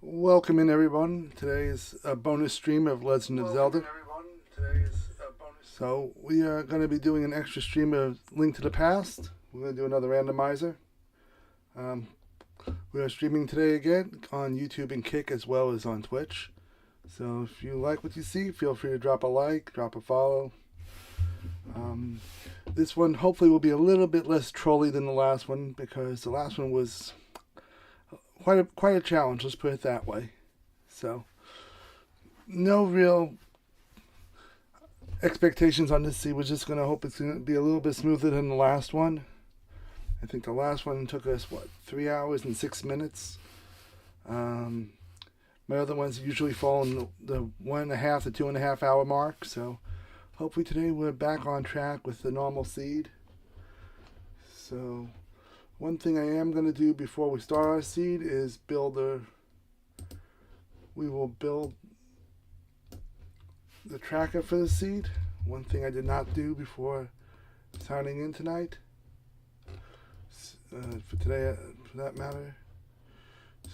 Welcome in everyone. Today is a bonus stream of Legend of Zelda. So we are going to be doing an extra stream of Link to the Past. We're going to do another randomizer. We are streaming today again on YouTube and Kick as well as on Twitch. So if you like what you see, feel free to drop a like, drop a follow. This one hopefully will be a little bit less trolly than the last one because the last one was quite a challenge, let's put it that way. So no real expectations on this seed. We're just going to hope it's going to be a little bit smoother than the last one. I think the last one took us 3 hours and 6 minutes. My other ones usually fall in the 1.5 to 2.5 hour mark, so hopefully today we're back on track with the normal seed. So one thing I am going to do before we start our seed is we will build the tracker for the seed. One thing I did not do before signing in tonight, for today for that matter.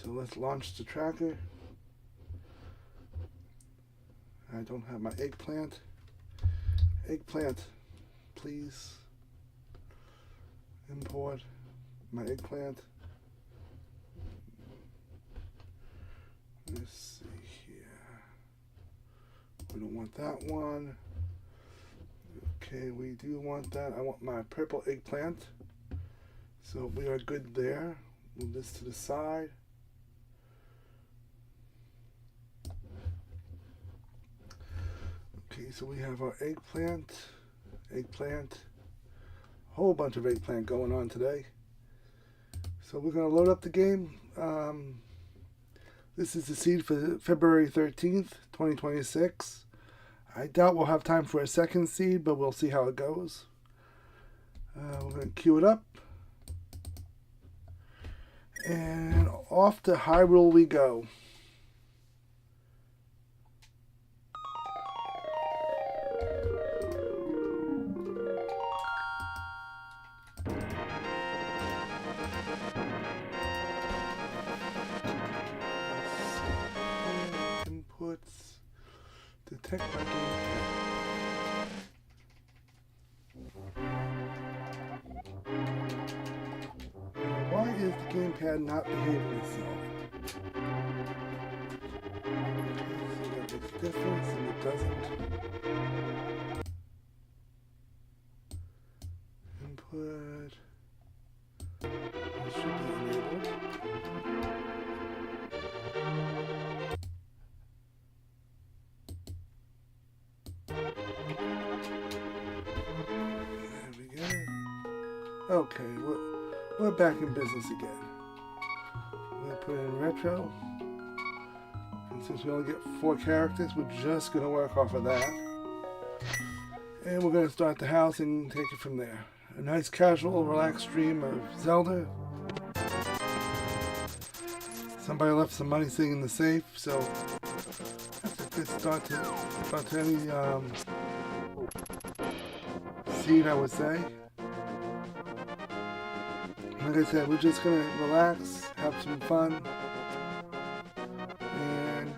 So let's launch the tracker. I don't have my eggplant. Eggplant, please. Import my eggplant. Let's see here. We don't want that one. Okay, we do want that. I want my purple eggplant. So we are good there. Move this to the side. Okay, so we have our eggplant, whole bunch of eggplant going on today. So we're going to load up the game. This is the seed for February 13th, 2026. I doubt we'll have time for a second seed, but we'll see how it goes. We're going to queue it up. And off to Hyrule we go. Inputs. Detect my gamepad. Why is the gamepad not behaving itself? So that makes a difference and it doesn't. Input. It should be enabled. There we go. Okay, we're back in business again. We're going to put in retro. And since we only get 4 characters, we're just going to work off of that. And we're going to start the house and take it from there. A nice casual, relaxed stream of Zelda. Somebody left some money sitting in the safe, so that's a good start to any seed, I would say. Like I said, we're just going to relax, have some fun, and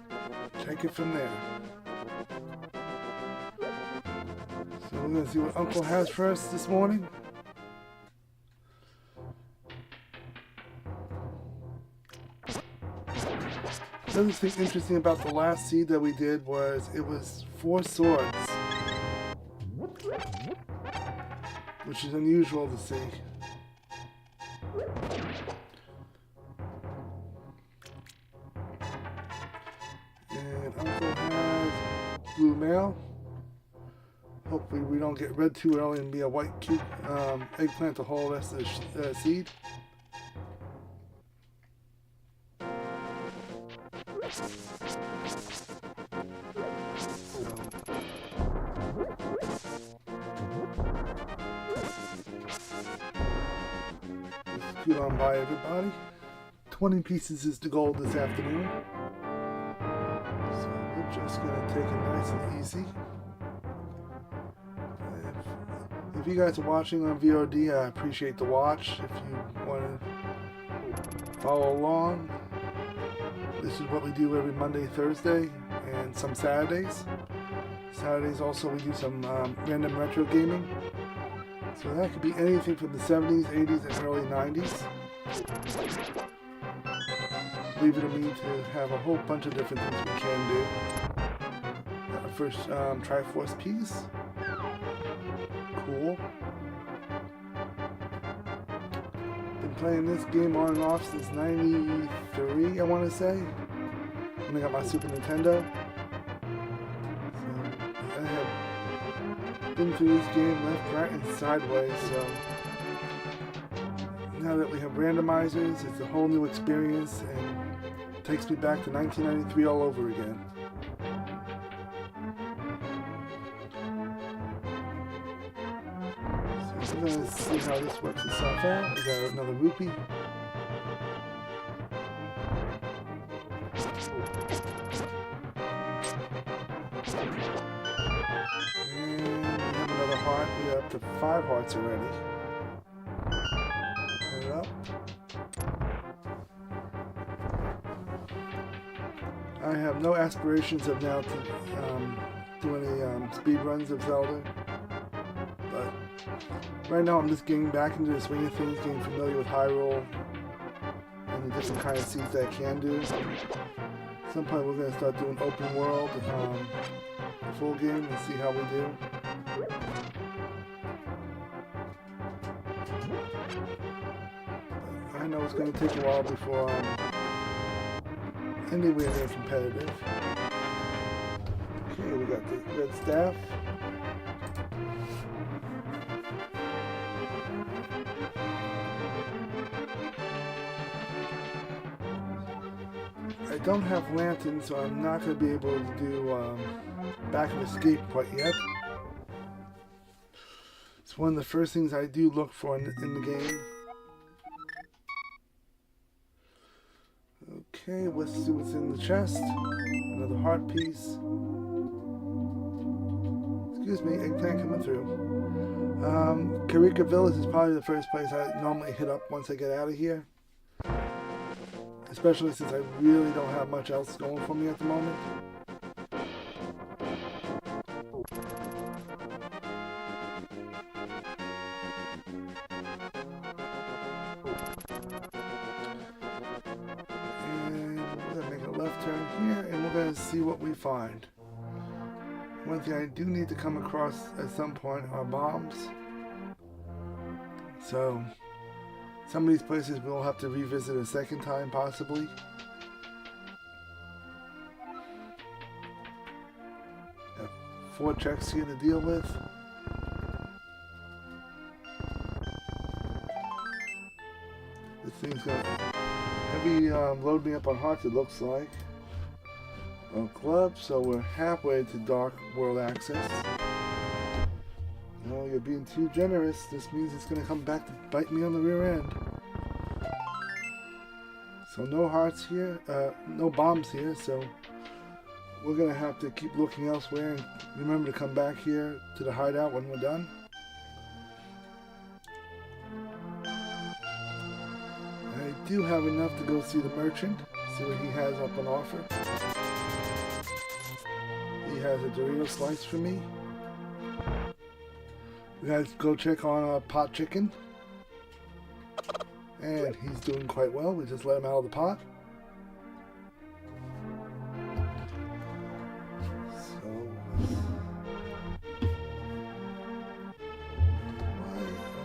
take it from there. So we're going to see what Uncle has for us this morning. Another thing interesting about the last seed that we did was it was 4 swords, which is unusual to see. And Uncle has blue mail. Hopefully we don't get red too early and be a white cute eggplant the whole rest of the seed. Scoot on by everybody. 20 pieces is the goal this afternoon. So we're just going to take it nice and easy. If you guys are watching on VOD, I appreciate the watch. If you want to follow along, This is what we do every Monday, Thursday, and some Saturdays. Saturdays also we do some random retro gaming. So that could be anything from the 70s, 80s, and early 90s. Leave it to me to have a whole bunch of different things we can do. Our first Triforce piece. Cool. Been playing this game on and off since '93, I want to say. When I got my Super Nintendo. So I have been through this game left, right, and sideways. So now that we have randomizers, it's a whole new experience and it takes me back to 1993 all over again. So we're going to see how this works itself out. We got another rupee. And we have another heart. We're up to 5 hearts already. Put it up. I have no aspirations of now to do any speed runs of Zelda, but right now I'm just getting back into the swing of things, getting familiar with Hyrule and the different kind of seeds that I can do. At some point we're going to start doing open world, full game, and see how we do. But I know it's going to take a while before anywhere near competitive. Okay, we got the red staff. I don't have lanterns, so I'm not going to be able to do back of escape quite yet. It's one of the first things I do look for in the game. Okay, let's see what's in the chest. Another heart piece. Excuse me, eggplant coming through. Karika Village is probably the first place I normally hit up once I get out of here. Especially since I really don't have much else going for me at the moment. Turn here and we're going to see what we find. One thing I do need to come across at some point are bombs. So some of these places we'll have to revisit a second time possibly. Got 4 checks here to deal with. This thing's going to heavy load me up on hearts, it looks like. Club, so we're halfway to Dark World access. No, you're being too generous. This means it's going to come back to bite me on the rear end. So no hearts here, no bombs here, so we're going to have to keep looking elsewhere and remember to come back here to the hideout when we're done. I do have enough to go see the merchant, see what he has up on offer. He has a Dorito slice for me. We gotta go check on pot chicken. And he's doing quite well. We just let him out of the pot. So, why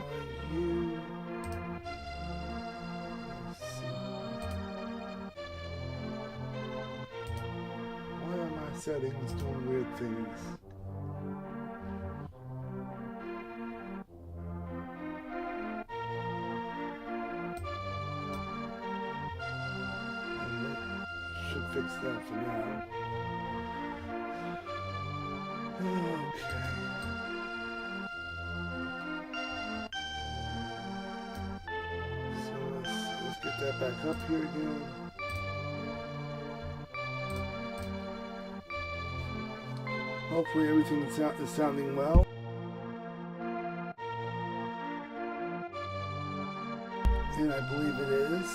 are you? Let's see. Why are my settings doing weird things? Fix that for now. Okay. So let's get that back up here again. Hopefully everything is sounding well. And I believe it is.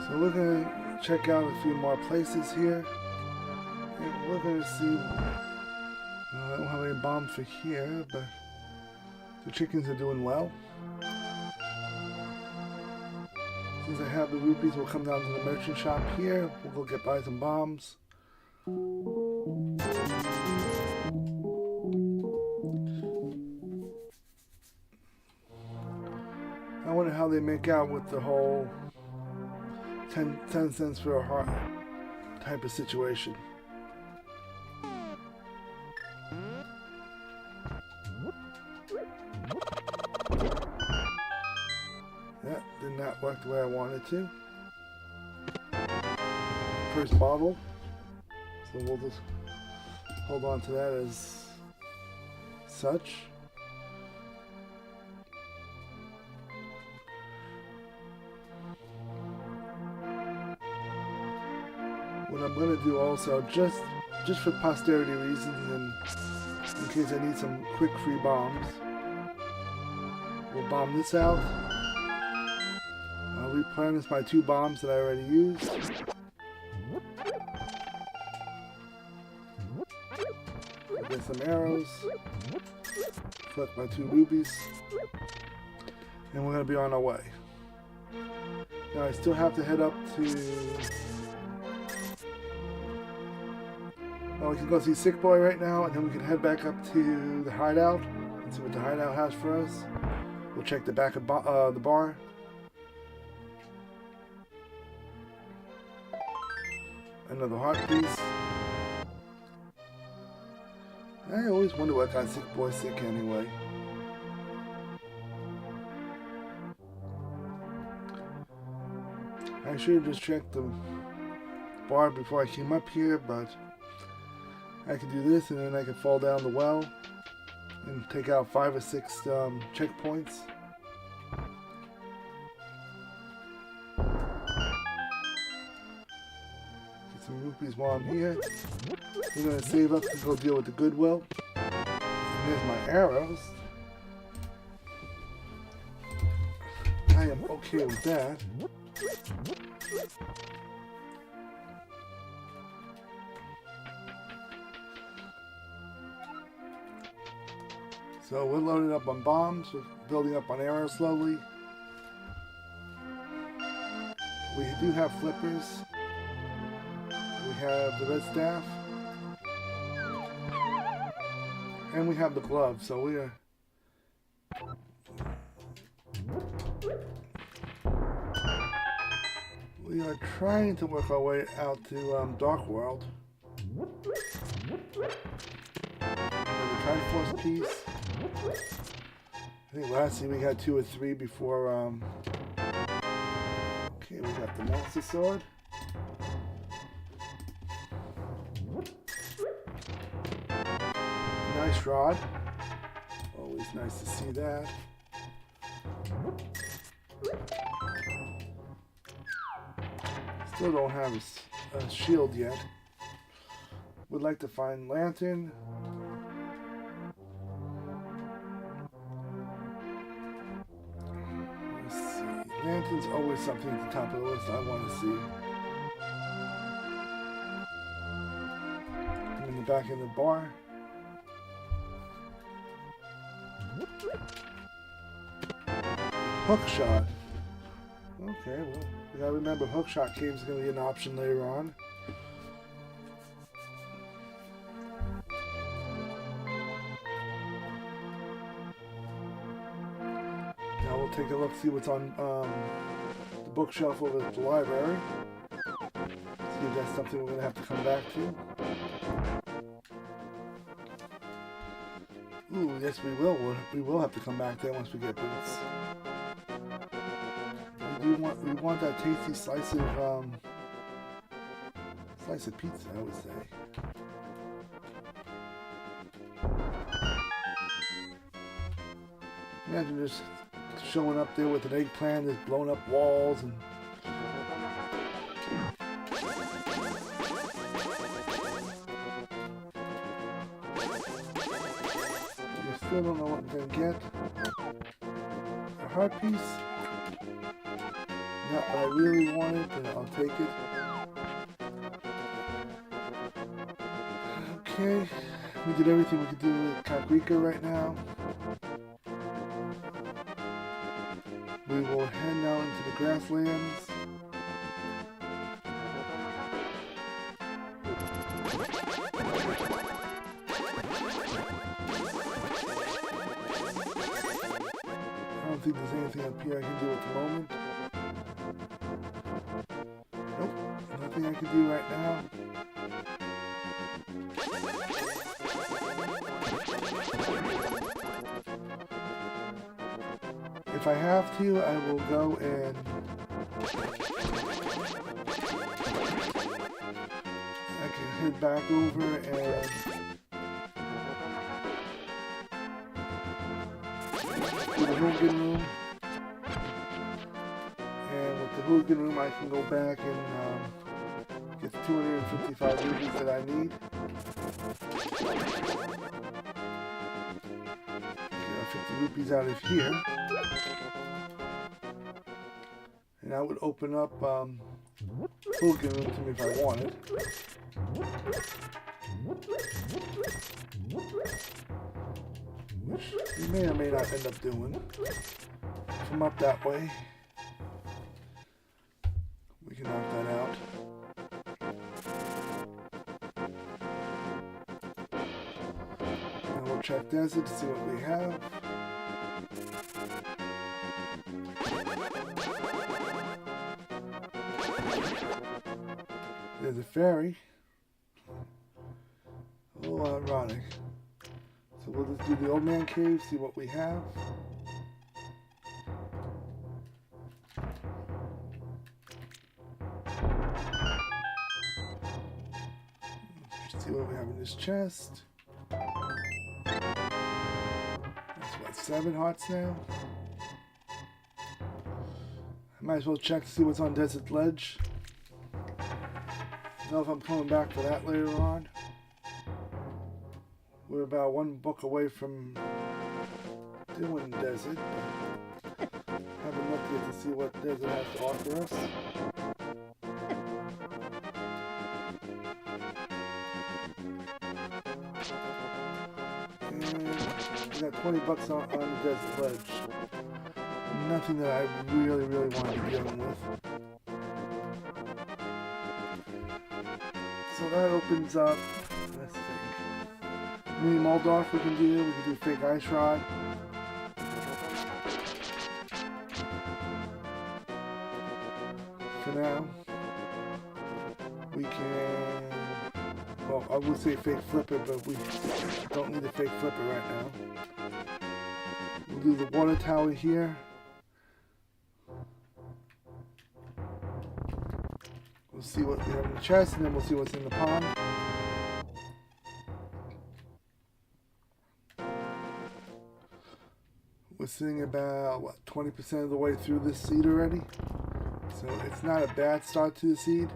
So we're gonna check out a few more places here. And we're going to see... I don't have any bombs for here, but the chickens are doing well. Since I have the rupees, we'll come down to the merchant shop here. We'll go buy some bombs. I wonder how they make out with the whole 10 cents for a heart type of situation. That did not work the way I wanted to. First bottle. So we'll just hold on to that as such. What I'm going to do also, just for posterity reasons and in case I need some quick free bombs, we'll bomb this out. I'll replenish my 2 bombs that I already used. Get some arrows. Collect my 2 rubies. And we're going to be on our way. Now I still have to head up to... Well, we can go see Sick Boy right now, and then we can head back up to the hideout and see what the hideout has for us. We'll check the back of the bar. Another heart piece. I always wonder what got Sick Boy sick anyway. I should have just checked the bar before I came up here, but I could do this and then I could fall down the well and take out 5 or 6 checkpoints. Get some rupees while I'm here. We're going to save up to go deal with the Goodwill. And there's my arrows. I am okay with that. So we're loading up on bombs, we're building up on arrows slowly. We do have flippers. We have the red staff. And we have the glove, so we are trying to work our way out to Dark World. The Triforce piece. I think last year we had 2 or 3 before. Okay, we got the Master Sword. Nice rod. Always nice to see that. Still don't have a shield yet. Would like to find Lantern. Let's see. Lantern's always something at the top of the list I want to see. In the back of the bar. Hook shot. Okay, well, we gotta remember hook shot caves is gonna be an option later on. Now we'll take a look, see what's on the bookshelf over at the library. See if that's something we're gonna have to come back to. Ooh, yes, we will. We will have to come back there once we get boots. We want that tasty slice of pizza, I would say. Imagine just showing up there with an eggplant that's blown up walls and. Still don't know what I'm gonna get. A heart piece. Not what I really wanted, but I'll take it. Okay, we did everything we could do with Kakrika right now. We will head now into the grasslands. I don't think there's anything up here I can do at the moment. Nope, nothing I can do right now. If I have to, I will go and I can head back over and to the hooligan room. And with the hooligan room, I can go back and get the 255 rupees that I need. Get 50 rupees out of here. And I would open up hooligan room to me if I wanted. Which you may or may not end up doing. Come up that way. We can knock that out. Now we'll check desert to see what we have. There's a ferry. A little ironic. So we'll just do the old man cave, see what we have. See what we have in this chest. That's what, 7 hearts now? I might as well check to see what's on Desert Ledge. Know if I'm coming back for that later on. We're about 1 book away from doing Desert. Haven't looked yet to see what Desert has to offer us. And we got 20 bucks on the Desert Ledge. Nothing that I really want to be dealing with. So that opens up, let's think, Mini Moldorf we can do Fake Ice Rod. For now, we can, well, I would say Fake Flipper, but we don't need a Fake Flipper right now. We'll do the water tower here. We'll see what we have in the chest, and then we'll see what's in the pond. We're sitting about, what, 20% of the way through this seed already. So it's not a bad start to the seed.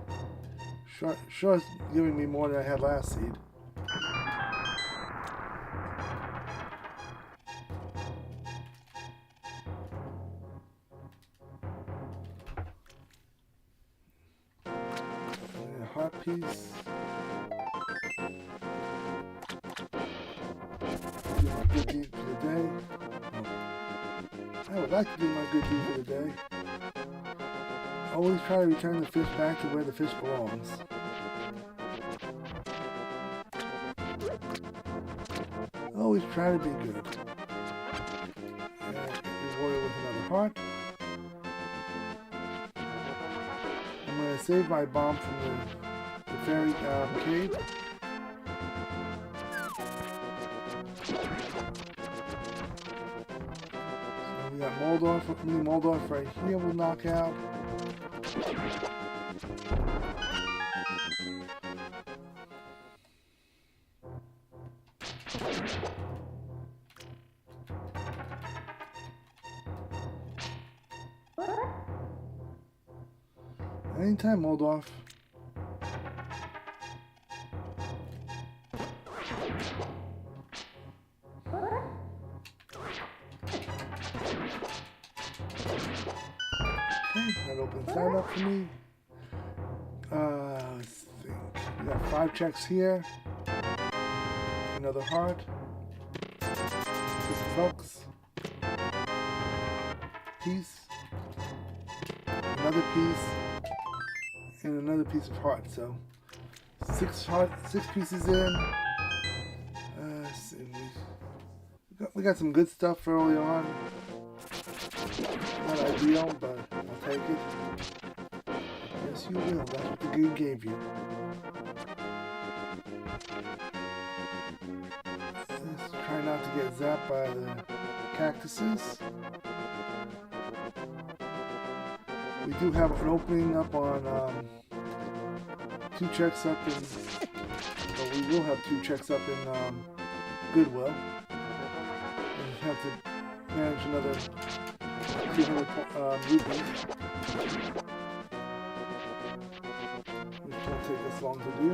Sure it's giving me more than I had last seed. Heart piece. Do my good deed for the day. I would like to do my good deed for the day. Always try to return the fish back to where the fish belongs. Always try to be good. And get rewarded with another heart. I'm going to save my bomb from the fairy cave. So we got Moldorf, Mini Moldorf right here we'll knock out. Anytime, Moldorf. Okay, that opens that up for me. Let's think. We got 5 checks here. Another heart. 50 bucks. Piece. Another piece. And another piece of heart. So 6 pieces in. We got some good stuff early on. Not ideal, but I'll take it. Yes, you will. That's what the game gave you. Let's try not to get zapped by the cactuses. We do have an opening up on 2 checks up in. Well, we will have 2 checks up in Goodwill. And have to manage another 200 rupees. Which won't take us long to do.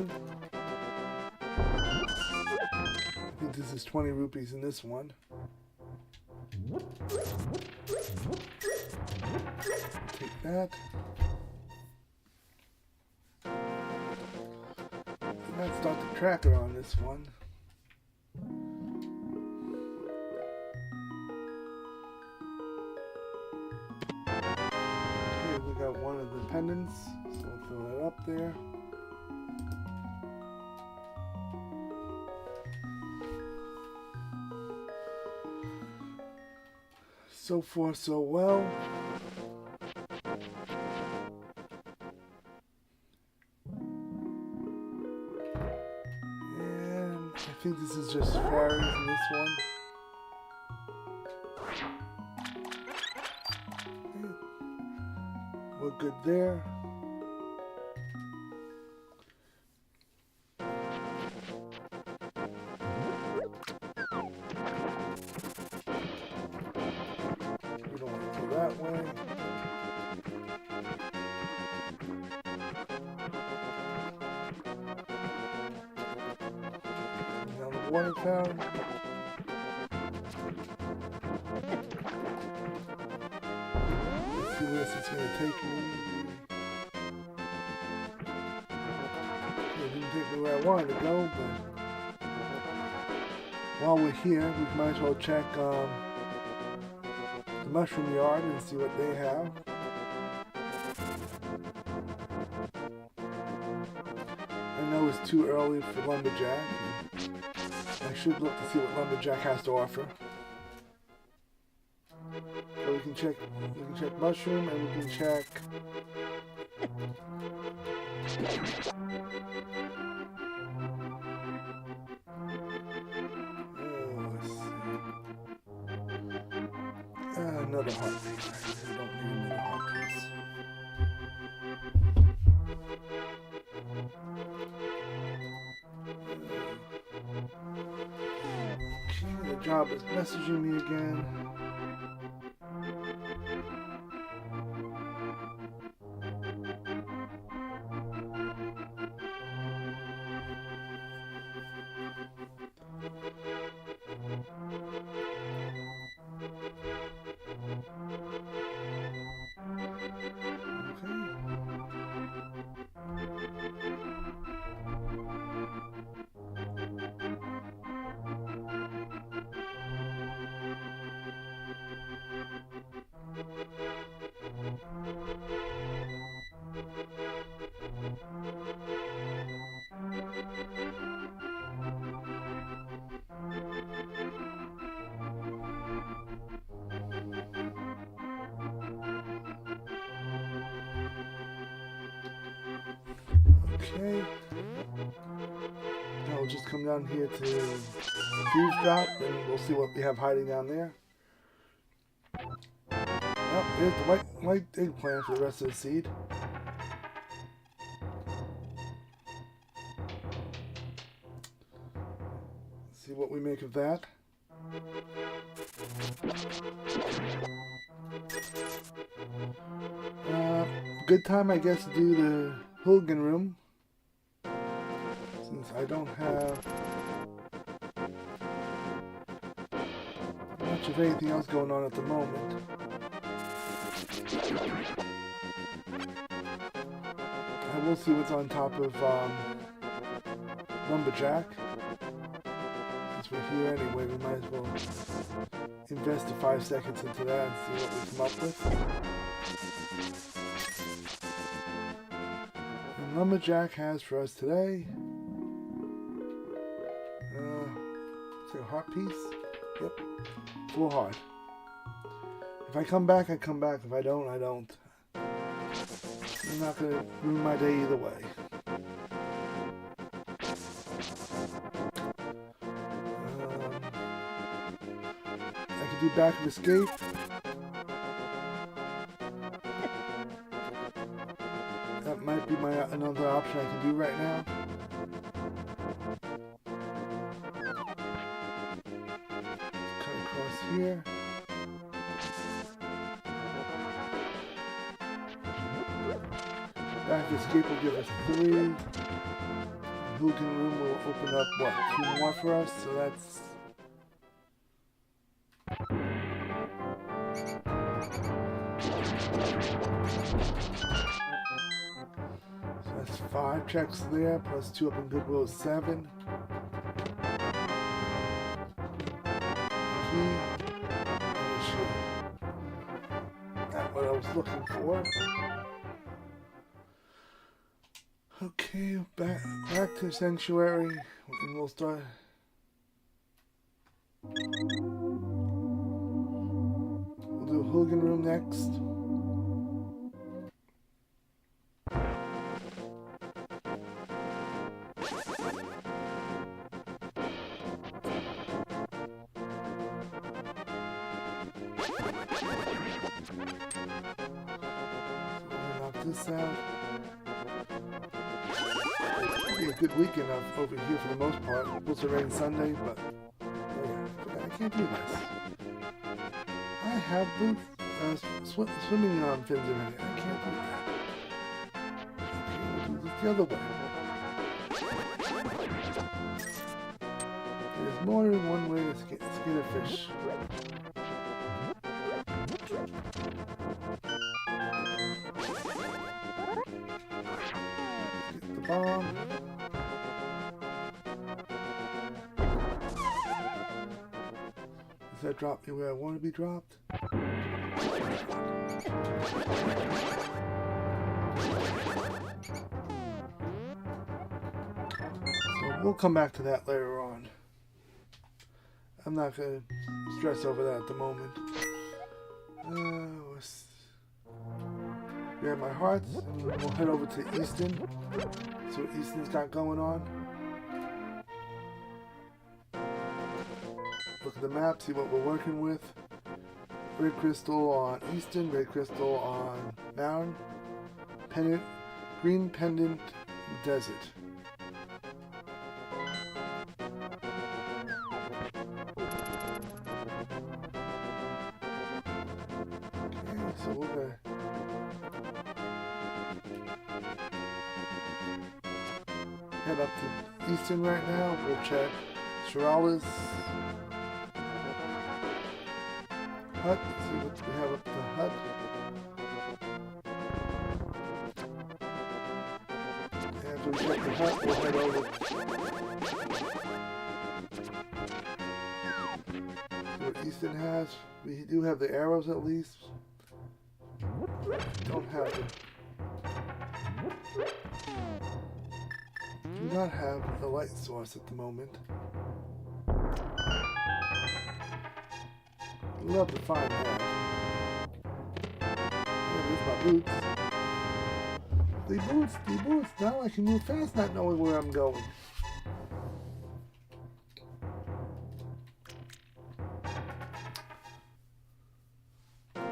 I think this is 20 rupees in this one. Take that. Let's start the tracker on this one. Okay, we got one of the pendants, so we'll throw that up there. So far, so well. And I think this is just fairies in this one. Okay. We're good there. That way. Down the water town. Let's see where this is going to take me. It didn't take me where I wanted to go, but while we're here, we might as well check the mushroom yard and see what they have. I know it's too early for Lumberjack. I should look to see what Lumberjack has to offer. So we can check mushroom and we can check another heart piece. I don't need another heart piece. Okay, the job is messaging me again. Okay. Now we'll just come down here to Thieves Drop and we'll see what we have hiding down there. Oh, here's the white eggplant for the rest of the seed. See what we make of that. Good time, I guess, to do the Hooligan room, since I don't have much of anything else going on at the moment. I will see what's on top of Lumberjack. since we're here anyway, we might as well invest the 5 seconds into that and see what we come up with. And Lumberjack has for us today, it's like a heart piece. Yep, full heart. If I come back, I come back. If I don't, I don't. I'm not going to ruin my day either way. I could do back of escape. That might be another option I can do right now. Cut across here. Back of escape will give us 3. Hooligan room will open up, what, 2 more for us? So that's... So that's 5 checks there, plus 2 up in Goodwill is 7. Key. And a shield. That's what I was looking for. Okay, back to Sanctuary, and we'll start. We'll do Hooligan Room next. So we'll knock this out. Be a good weekend over here for the most part. Supposed to rain Sunday, but yeah, I can't do this. I have boots, swimming fins already. I can't do that. Okay, we'll do this the other way. There's more than one way to skin a fish. Get the bomb. Does that drop me where I want to be dropped? So we'll come back to that later on. I'm not going to stress over that at the moment. Grab my hearts and we'll head over to Easton. See what Easton's got going on. Look at the map, see what we're working with. Red crystal on Easton, red crystal on Mountain, pendant, green pendant, desert. Okay, so we're gonna head up to Easton right now. We'll check Shirala's hut, see what we have up the hut. After we check the hut, we'll head over. See what Easton has. We do have the arrows at least. Don't have them. Do not have the light source at the moment. Love to find that. Yeah, there's my boots. The boots. Now I can move fast not knowing where I'm going. Okay,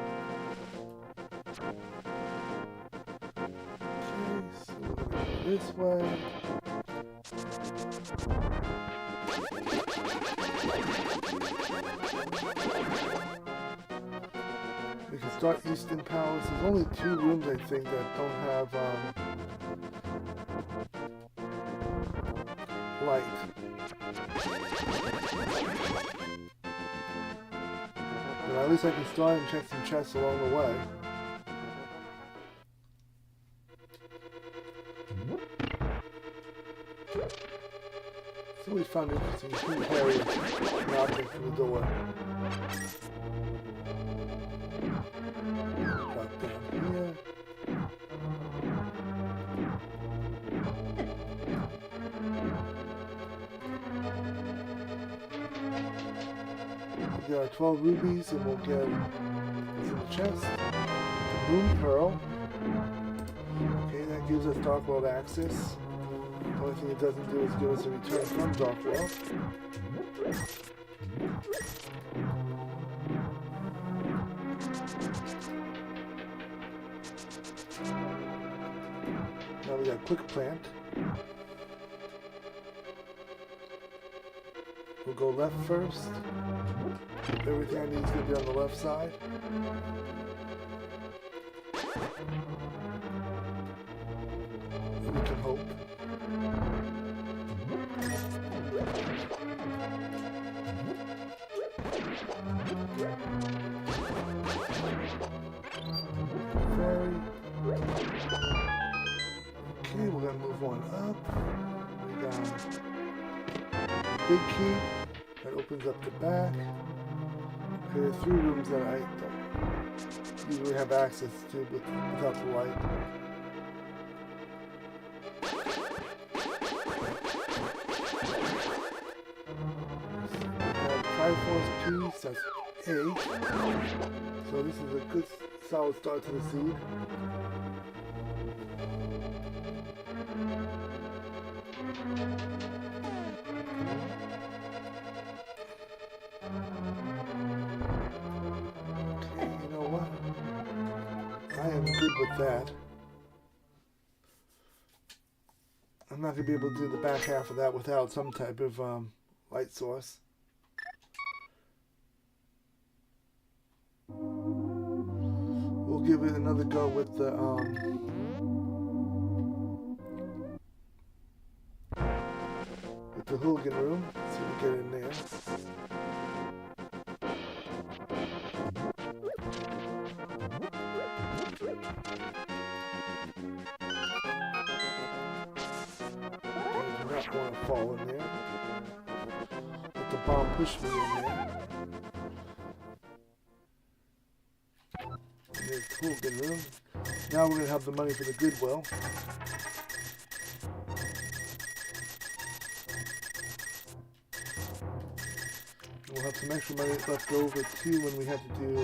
so we're gonna go this way. We can start Easton Palace. There's only 2 rooms I think that don't have light. But at least I can start and check some chests along the way. So we found interesting. You can carry an object from the door. Drop down here. We got our 12 rubies, and we'll get what's in the chest. The Moon Pearl. Okay, that gives us Dark World access. The only thing it doesn't do is give us a return from Dark World. Now we got Quick Plant. We'll go left first. Everything I need is going to be on the left side. We can hope. Fairy. Okay, we're going to move one up. We got a big key that opens up the back. Okay, there's 3 rooms that I don't usually have access to without the light. Triforce piece, that's 8. So this is a good solid start to the seed. Okay, you know what? I am good with that. I'm not going to be able to do the back half of that without some type of light source. We'll give it another go with the hooligan room. See if we get in there. I do not want to fall in there. Let the bomb push me in there. There's the hooligan room. Now we're going to have the money for the Goodwill. We'll have some extra money left over too when we have to do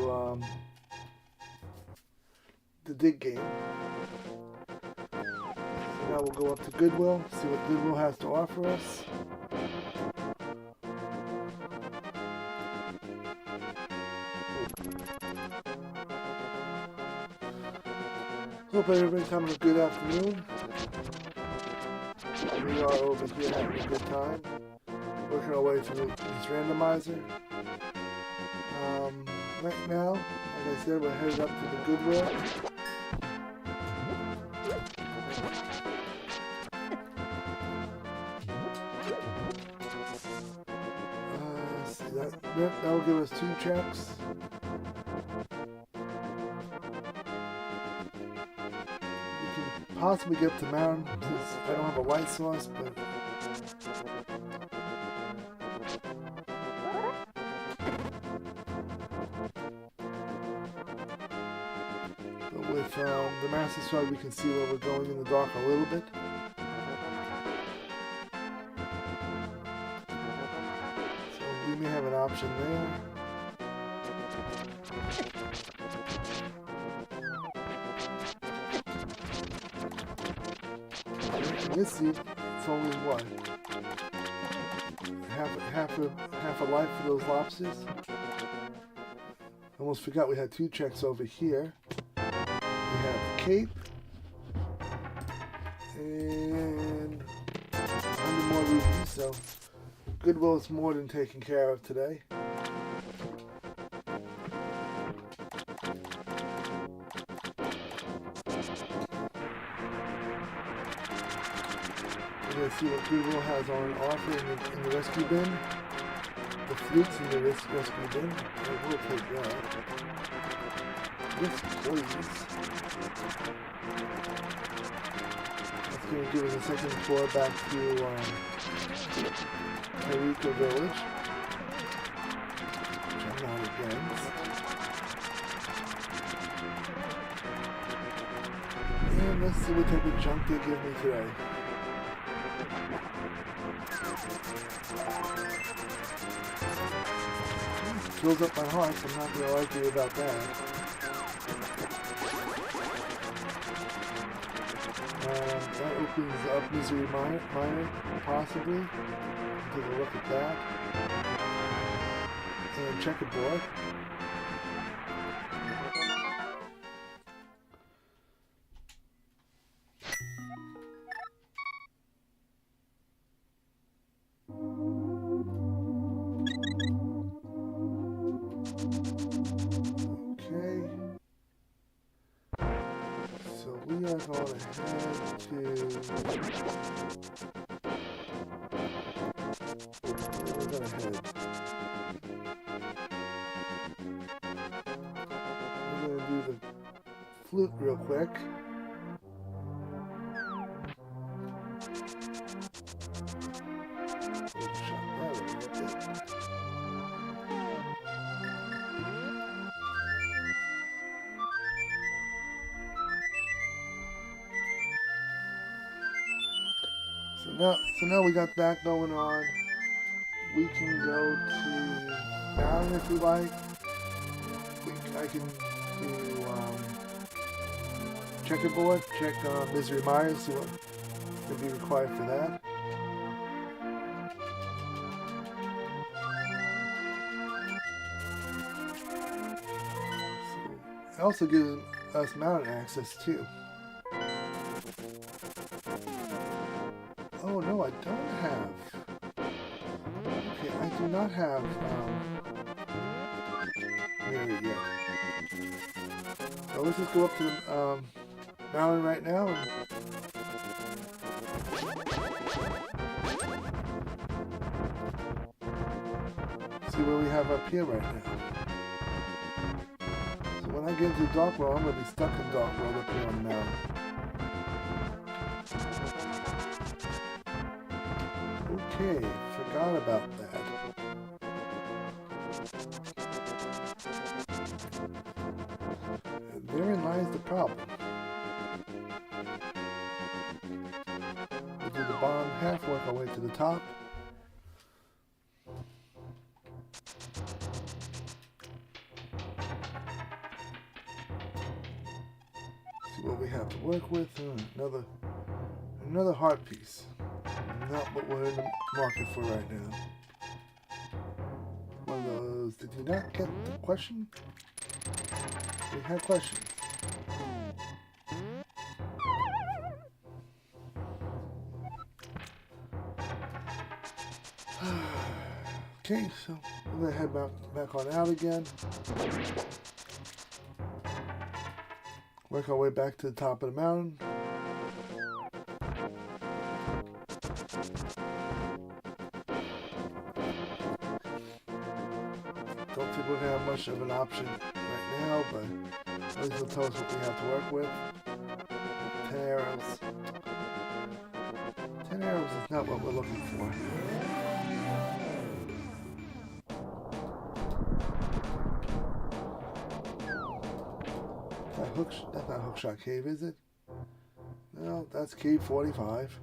the dig game. So now we'll go up to Goodwill, see what Goodwill has to offer us. Hope everybody's having a good afternoon. We are over here having a good time. Working our way through this randomizer. Right now, like I said, we're headed up to the Goodwill. See that will give us 2 checks. We can possibly get up to Mountain since I don't have a light source, but with the Master Sword, we can see where we're going in the dark a little bit. So we may have an option there. In this seed, it's only what? Half a life for those lobsters. Almost forgot we had 2 checks over here. We have the cape and 100 more rupees, so Goodwill is more than taken care of today. We're going to see what Goodwill has on offer in the rescue bin. The flutes in the rescue bin. We'll take that. Yes, please. That's going to give us a second tour back to Eureka Village. Which I'm not against. And let's see what type of junk they give me today. Fills up my heart, so I'm not going to argue about that. That opens up Misery Minor, possibly. Take a look at that. And checkerboard. We are going to head to... Where we're going to head? We're going to do the flute real quick. Let's shut that a little bit. So now we got that going on. We can go to Mountain if we like. I can do checkerboard, check Misery Mire, see what would be required for that. So it also gives us mountain access too. Oh no, I don't have. Okay, I do not have mirror yet. So let's just go up to the mountain right now and see what we have up here right now. So when I get into Dark World, I'm going to be stuck in Dark World up here on the mountain. Okay, forgot about that. And therein lies the problem. We do the bottom half, work our way to the top. See what we have to work with. Another heart piece. Not what we're in the market for right now. One of those. Did you not get the question? We had questions. Okay, so we're going to head back on out again. Work our way back to the top of the mountain. Don't think we're going to have much of an option right now, but at least it'll tell us what we have to work with. 10 arrows. 10 arrows is not what we're looking for. That's not Hookshot Cave, is it? No, that's Cave 45.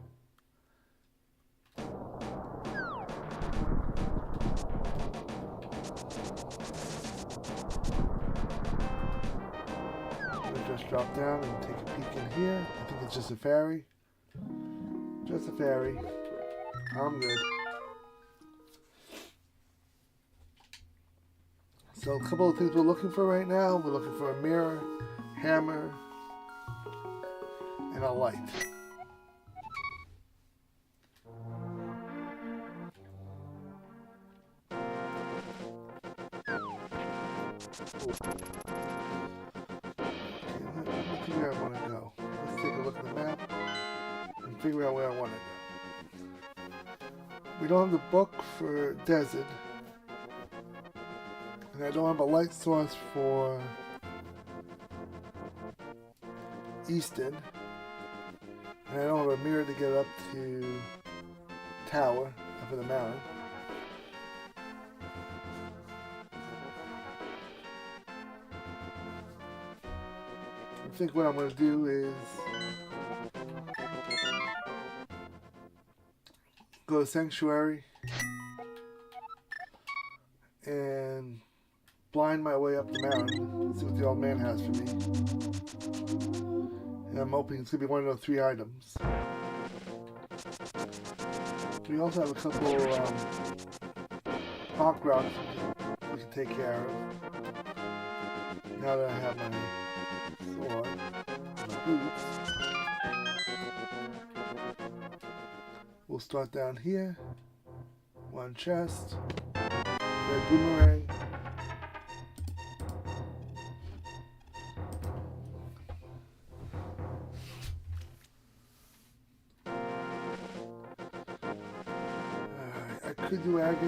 Just drop down and take a peek in here. I think it's just a fairy. Just a fairy. I'm good. So a couple of things we're looking for right now. We're looking for a mirror, hammer, and a light. Figure out where I want to go. Let's take a look at the map and figure out where I want to go. We don't have the book for Desert, and I don't have a light source for Easton, And I don't have a mirror to get up to tower, up in the mountain. I think what I'm going to do is go to Sanctuary and blind my way up the mountain, see what the old man has for me. And I'm hoping it's going to be one of those 3 items. We also have a couple hawk routes we can take care of. Now that I have my sword, my boots. We'll start down here. 1 chest. Red boomerang. I could do agate,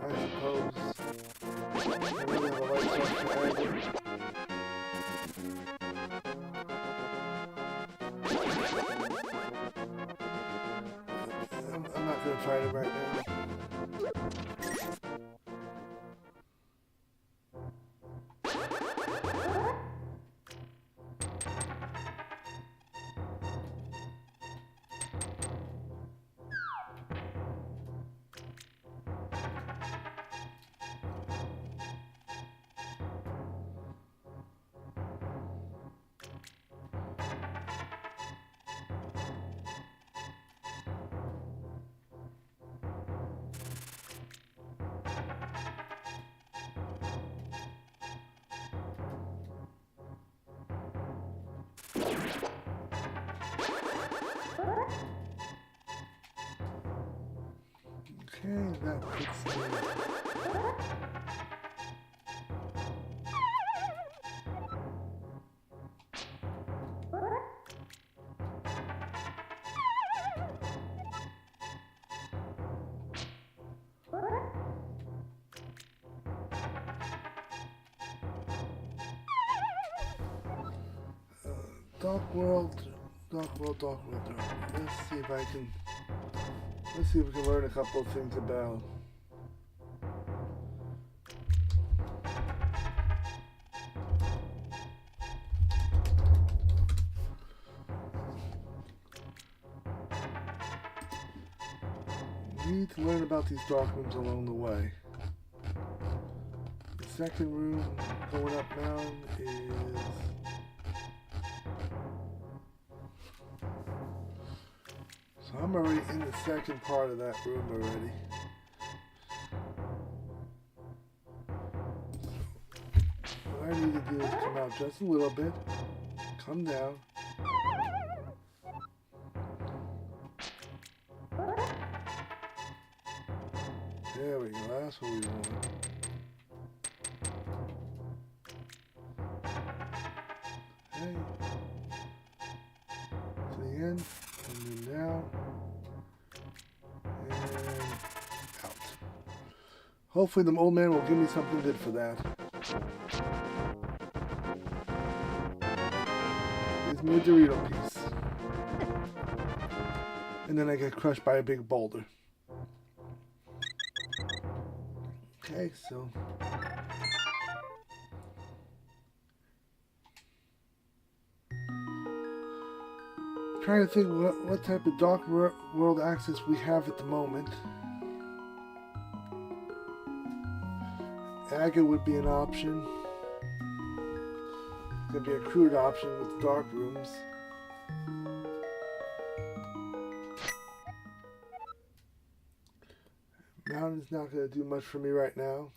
I suppose. I really have a light source for agate. I'm not going to fight it right now. Okay, that puts me. Dark World. Let's see if I can. Let's see if we can learn a couple of things about. We need to learn about these dark rooms along the way. The second room going up mountain is. So I'm already in the second part of that room already. What I need to do is come out just a little bit, come down. There we go, that's what we want. Okay. To the end. And then down, and out. Hopefully the old man will give me something good for that. Gives me a Dorito piece. And then I get crushed by a big boulder. Okay, so... trying to think what type of dark world access we have at the moment. Agate would be an option. It's going to be a crude option with dark rooms. Mountain's not going to do much for me right now.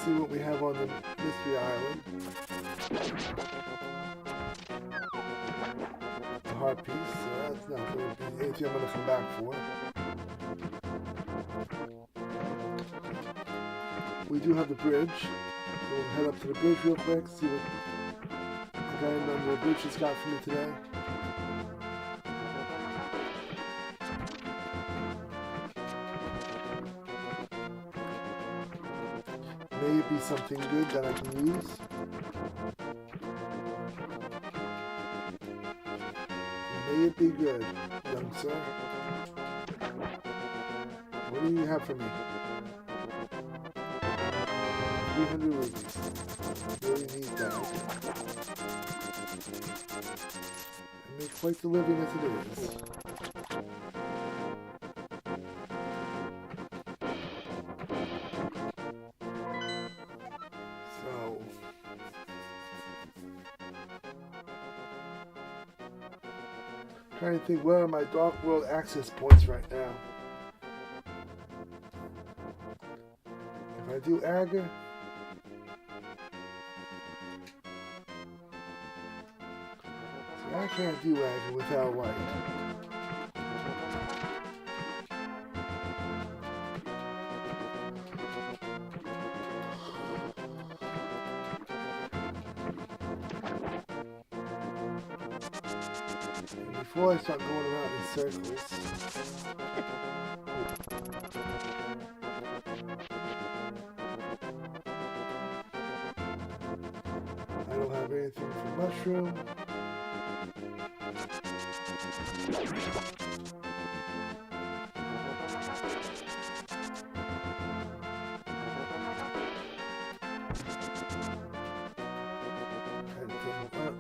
See what we have on the Mystery Island. The heart piece, so that's not going to be anything I'm going to come back for. We do have the bridge, so we'll head up to the bridge real quick, see what the guy under the bridge has got for me today. May it be something good that I can use. May it be good, young sir. What do you have for me? 300 rupees. Really need that. I make quite the living as it is. So... trying to think, where are my Dark World access points right now? If I do Agar, see, I can't do Agar without light. And before I start going around in circles, I don't have anything for mushroom.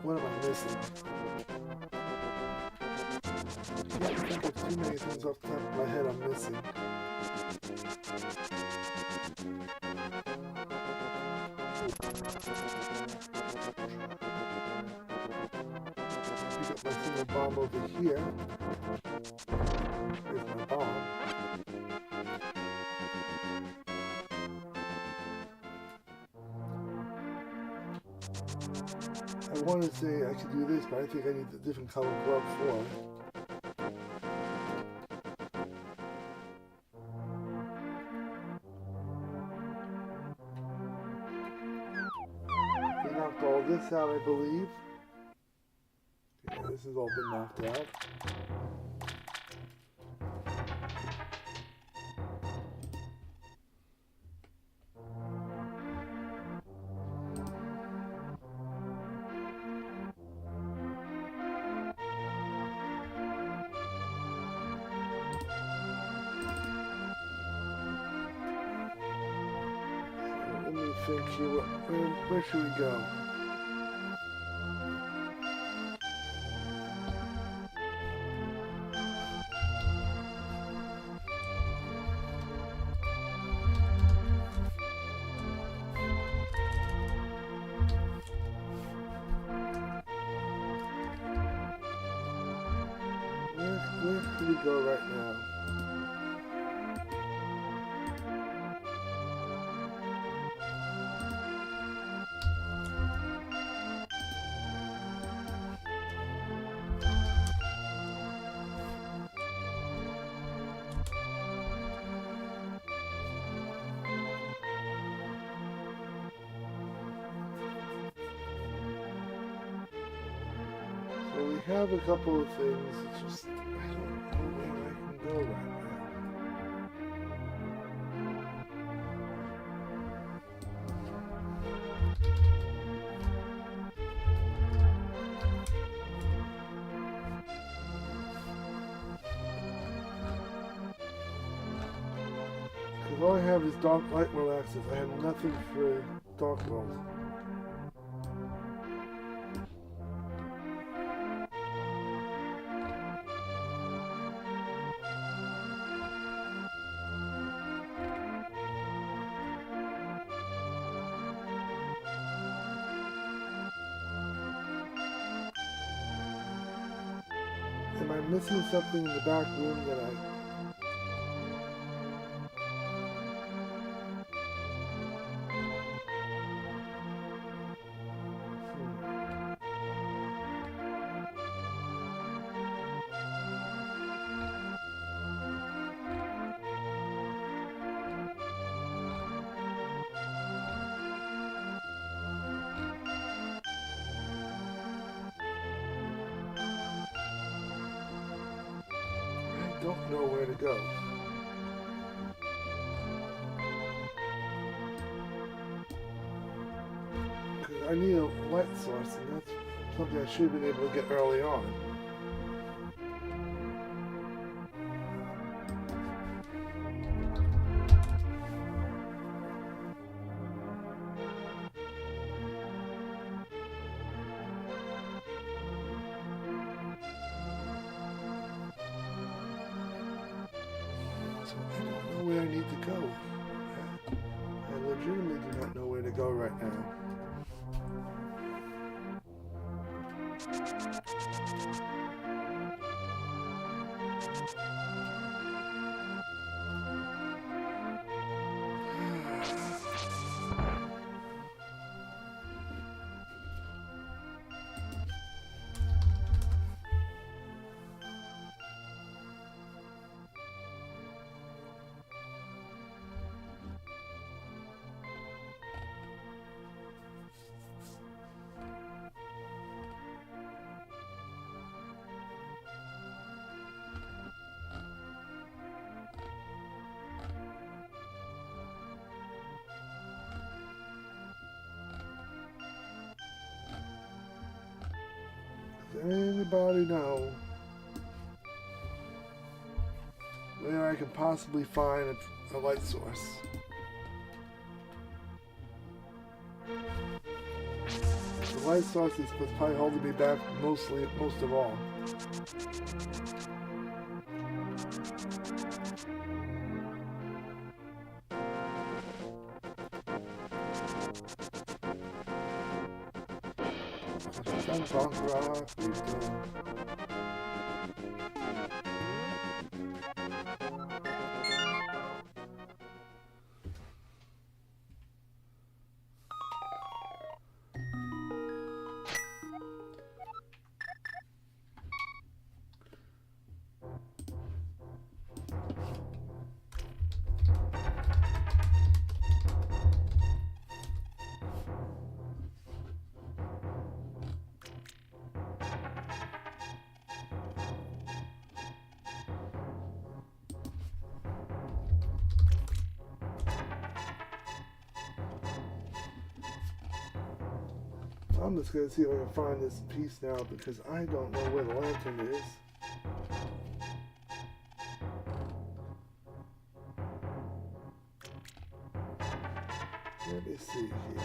What am I missing? I can't think of too many things off the top of my head I'm missing. Pick up my single bomb over here. Here's my bomb. I wanted to say I could do this, but I think I need a different color glove for it. We knocked all this out, I believe. Yeah, this has all been knocked out. Let me think here, where should we go? Where should we go right now? So we have a couple of things, it's just, I don't know where I can go right now. Because all I have is Dark Light World access, I have nothing for Dark World. Am I missing something in the back room that I... I don't know where to go. I need a light source, and that's something I should have been able to get early on. So I don't know where I need to go. I legitimately do not know where to go right now. Does anybody know where I can possibly find a light source? The light source is what's probably holding me back most of all. Some punk rock we've done. I'm just going to see if I can find this piece now because I don't know where the lantern is. Let me see here.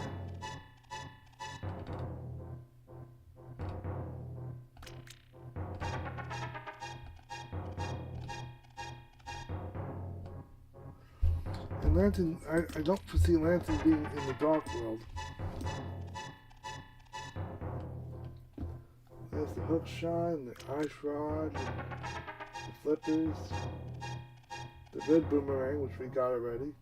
And lantern, I don't foresee lantern being in the dark world. There's the hook shine, the ice rod, the flippers, the red boomerang, which we got already.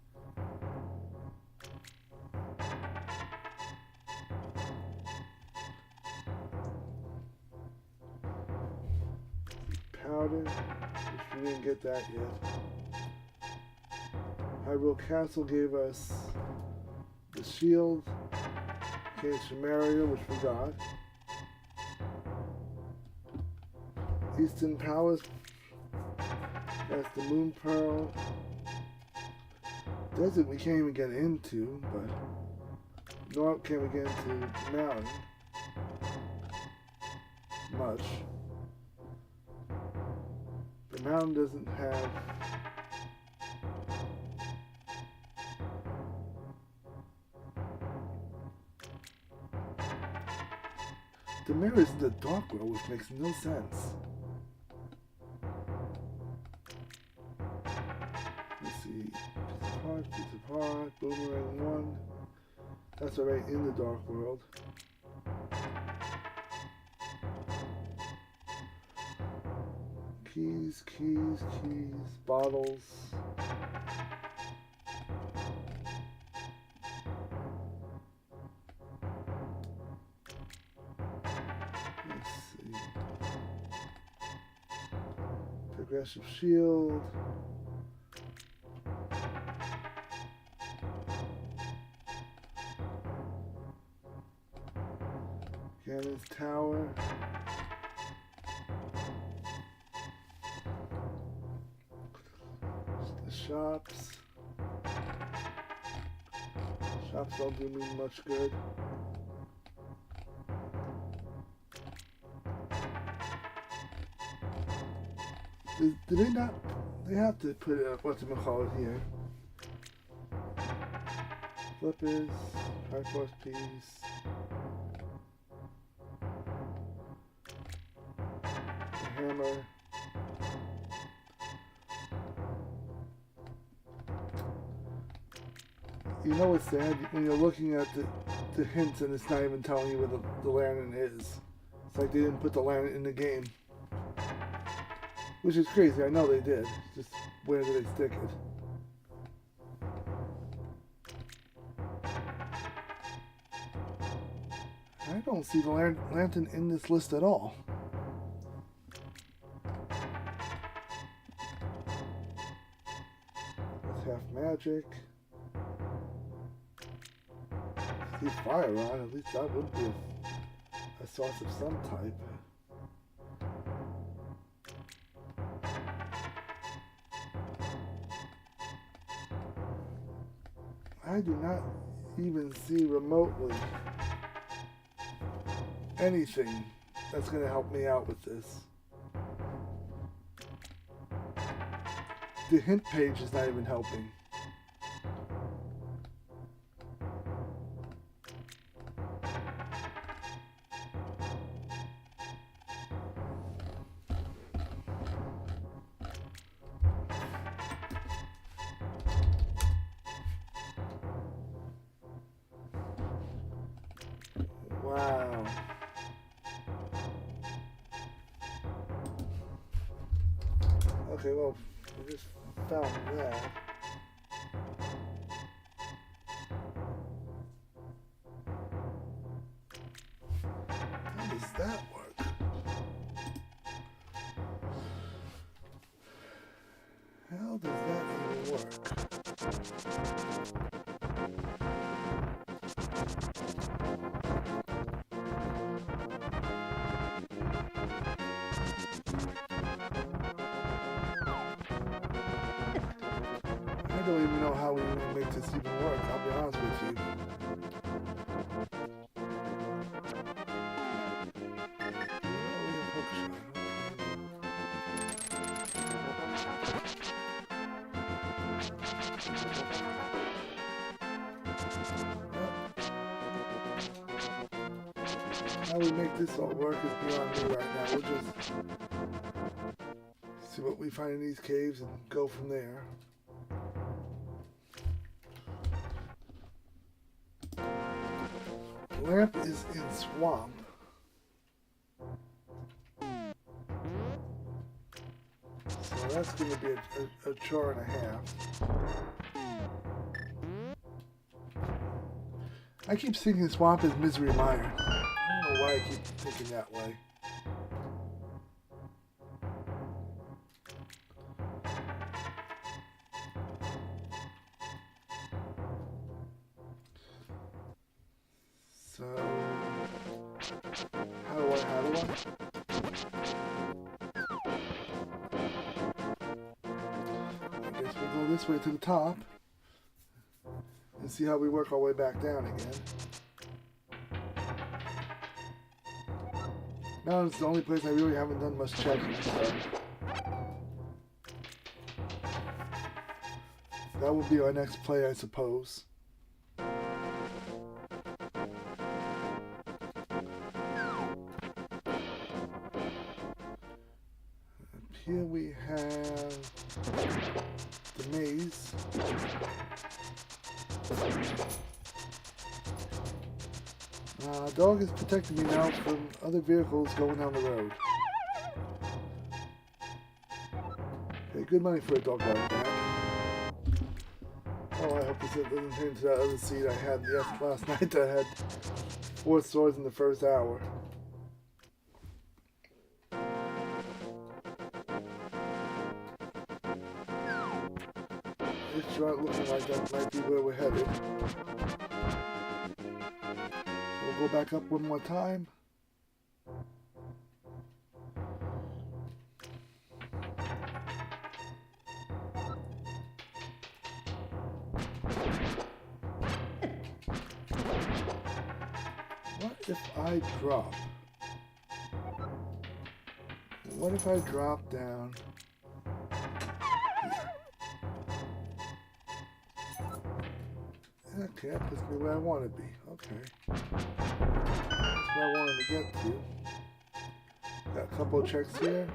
Powder, which we didn't get that yet. Hyrule Castle gave us the shield, Cage Mario, which we got. Eastern Palace, that's the Moon Pearl. Desert we can't even get into, but nor can we get into Mountain much. The Mountain doesn't have the mirror is in the dark world, which makes no sense. Let's see. Piece of heart, boomerang 1. That's already in the dark world. Keys, bottles. Let's see. Progressive shield. Cannon's tower. The shops. Shops don't do me much good. Do they not? They have to put it up. Whatchamacallit here. Flippers, Triforce piece. The hammer. You know what's sad when you're looking at the hints and it's not even telling you where the lantern is. It's like they didn't put the lantern in the game. Which is crazy, I know they did. It's just where do they stick it? I don't see the lantern in this list at all. That's half magic. See fire on, at least that would be a source of some type. I do not even see remotely anything that's going to help me out with this. The hint page is not even helping. Wow. Okay, well, we just found that. How does that work? How does that even work? I don't even know how we would make this even work, I'll be honest with you. How we make this all work is beyond me right now. We'll just see what we find in these caves and go from there. Lamp is in swamp. So that's going to be a chore and a half. I keep thinking swamp is Misery Mire. I don't know why I keep thinking that way. So, how do I? I guess we'll go this way to the top and see how we work our way back down again. Now it's the only place I really haven't done much checking, so that will be our next play, I suppose. Here we have the maze. Dog is protecting me now from other vehicles going down the road. Okay, good money for a dog like that. Oh, I hope this doesn't turn into that other seed I had last night that had 4 swords in the first hour. It's not looking like that might be where we're headed. We'll go back up one more time. What if I drop? What if I drop down Okay, that puts me where I want to be. Okay. That's where I wanted to get to. Got a couple of checks here.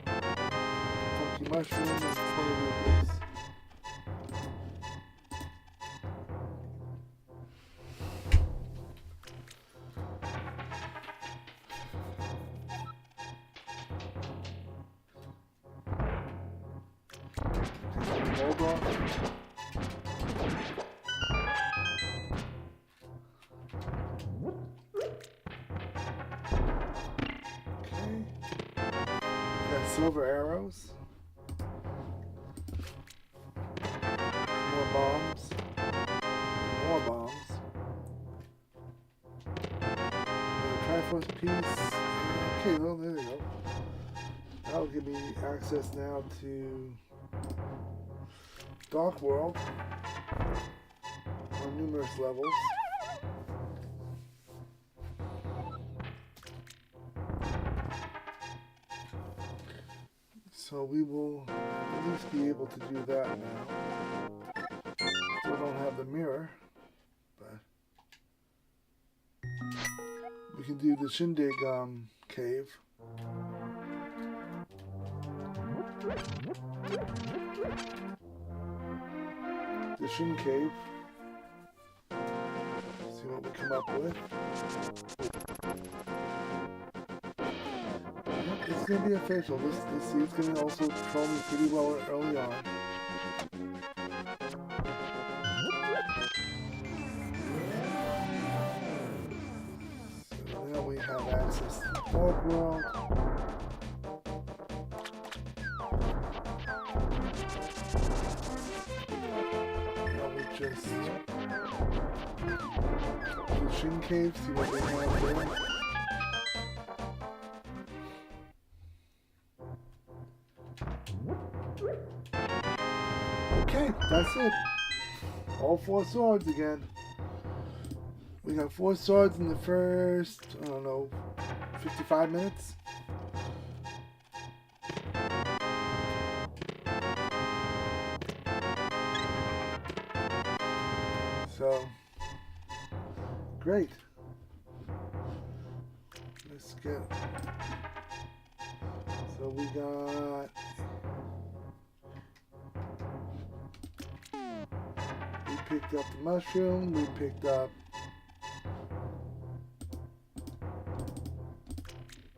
Funky mushroom and 20 rupees. Hold on. Okay. Got silver arrows. More bombs. More bombs. Another Triforce piece. Okay, well, there we go. That'll give me access now to Dark World on numerous levels. So we will at least be able to do that now. Still don't have the mirror, but we can do the Shindig cave. The Shin Cave. See what we come up with. It's going to be official. This seed's going to also control me pretty well early on. So now we have access to the Dark World. Just the Shin Cave, see what they have there. Okay, that's it. All 4 swords again. We got 4 swords in the first, I don't know, 55 minutes. So, great. Let's get, so we got, we picked up the mushroom, we picked up,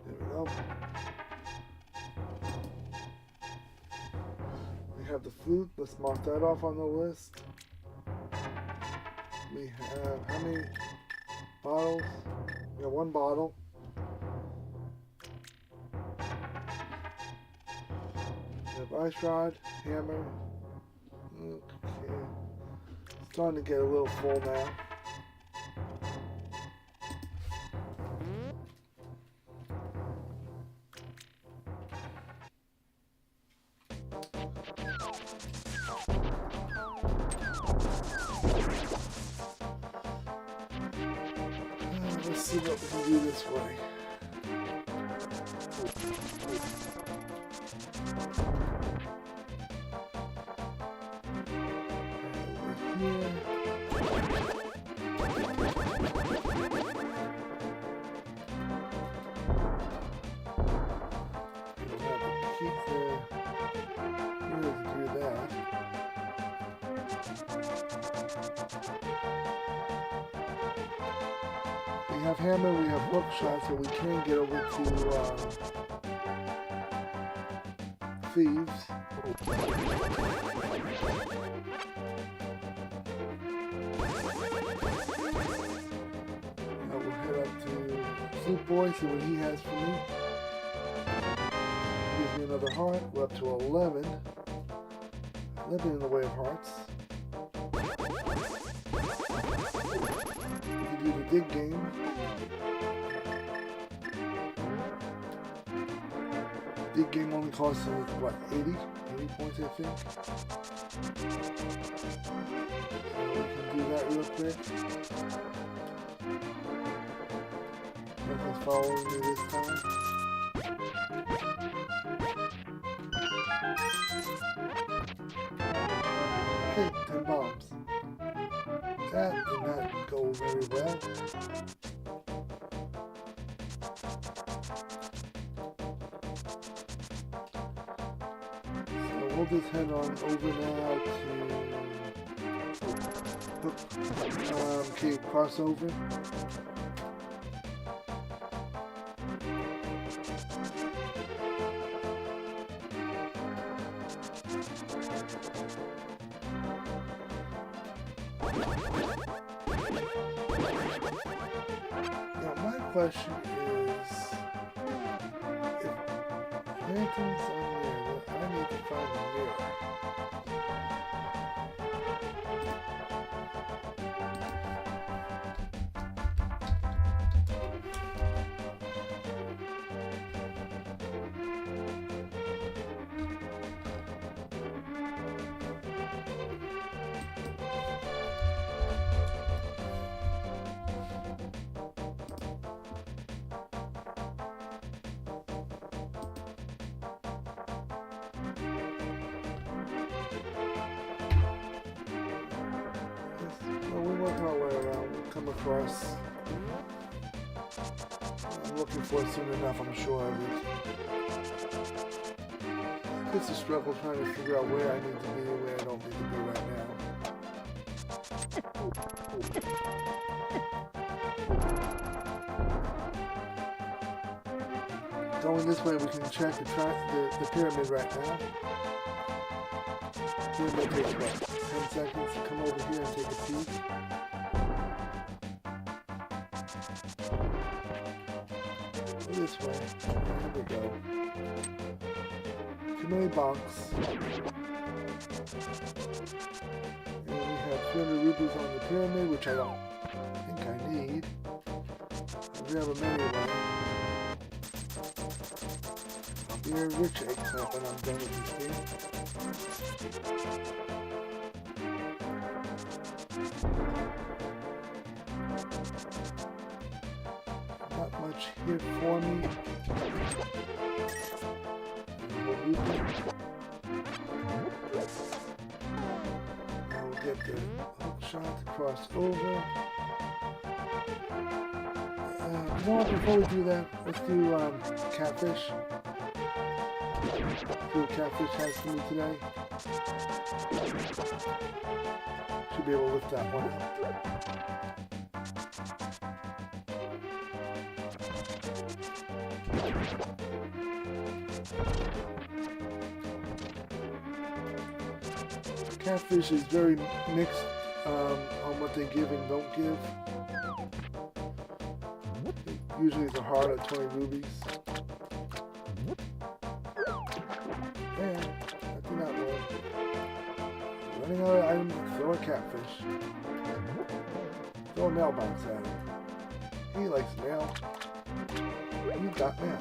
there we go. We have the flute, let's mark that off on the list. We have how many bottles? We have 1 bottle. We have ice rod, hammer. Okay. Starting to get a little full now. Let's see what we can do this way. We have hammer, we have hook shot, so we can get over to thieves. Now we'll head up to Flute Boy, see what he has for me. Gives me another heart. We're up to 11. 11 in the way of hearts. We can do the dig game. Dig game only costs what, 80 points, I think. So we can do that real quick. Nothing's following me this time. Okay, 10 bombs. that did not go very well. So we'll just head on over now to Cave Crossover. Now my question is, if Lantern's on there, I need to find the mirror. Well, we're working our way around. We'll come across. I'm looking for it soon enough, I'm sure of it. It's a struggle trying to figure out where I need to be and where I don't need to be right now. Going this way, we can check the pyramid right now. Pyramid takes what, 10 seconds to come over here and take a peek. Go this way. Here we go. Too many bonks. And we have 300 rupees on the pyramid, which I don't think I need. I'll grab a menu one. I'll be a rich egg plant when I'm done with this game. Not much here for me. Now we'll get the hook shot to cross over. Before we do that, let's do catfish. See what catfish has for me today. Should be able to lift that one up. Catfish is very mixed on what they give and don't give. Usually it's a heart at 20 rubies. And I do not know. Running out of items, throw a catfish. Throw a mailbox at him. He likes mail. You got mail.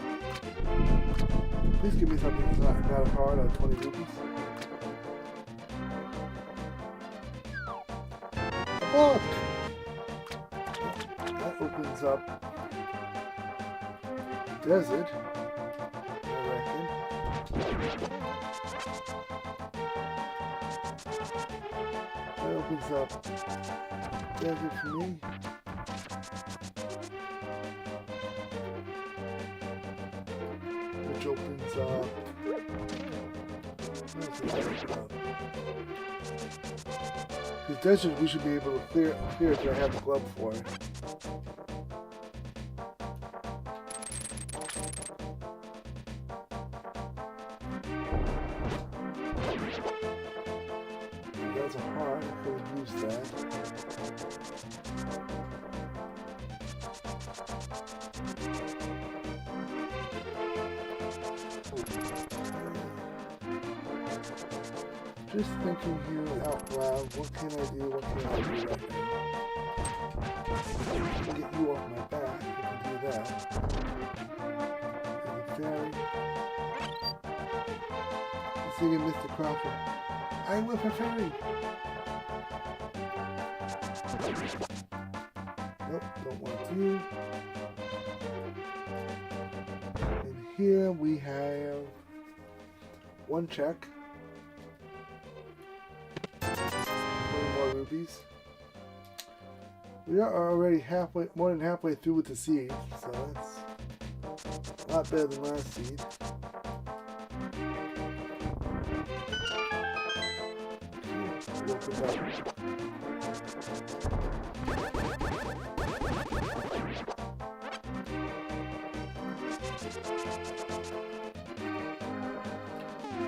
Please give me something that's not a heart at 20 rupees. Look! That opens up desert, I reckon. That opens up desert for me. Which opens up... The desert we should be able to clear if I have a glove for it. That's a heart, I could have used that. Just thinking here out loud, what can I do, what can I do right now? Get you off my back, I can do that. And the fairy. I'm singing Mr. Crawford. I'm with a fairy! Nope, don't want you. And here we have one check. 20 more rupees. We are already more than halfway through with the seed, so that's a lot better than last seed. Open up.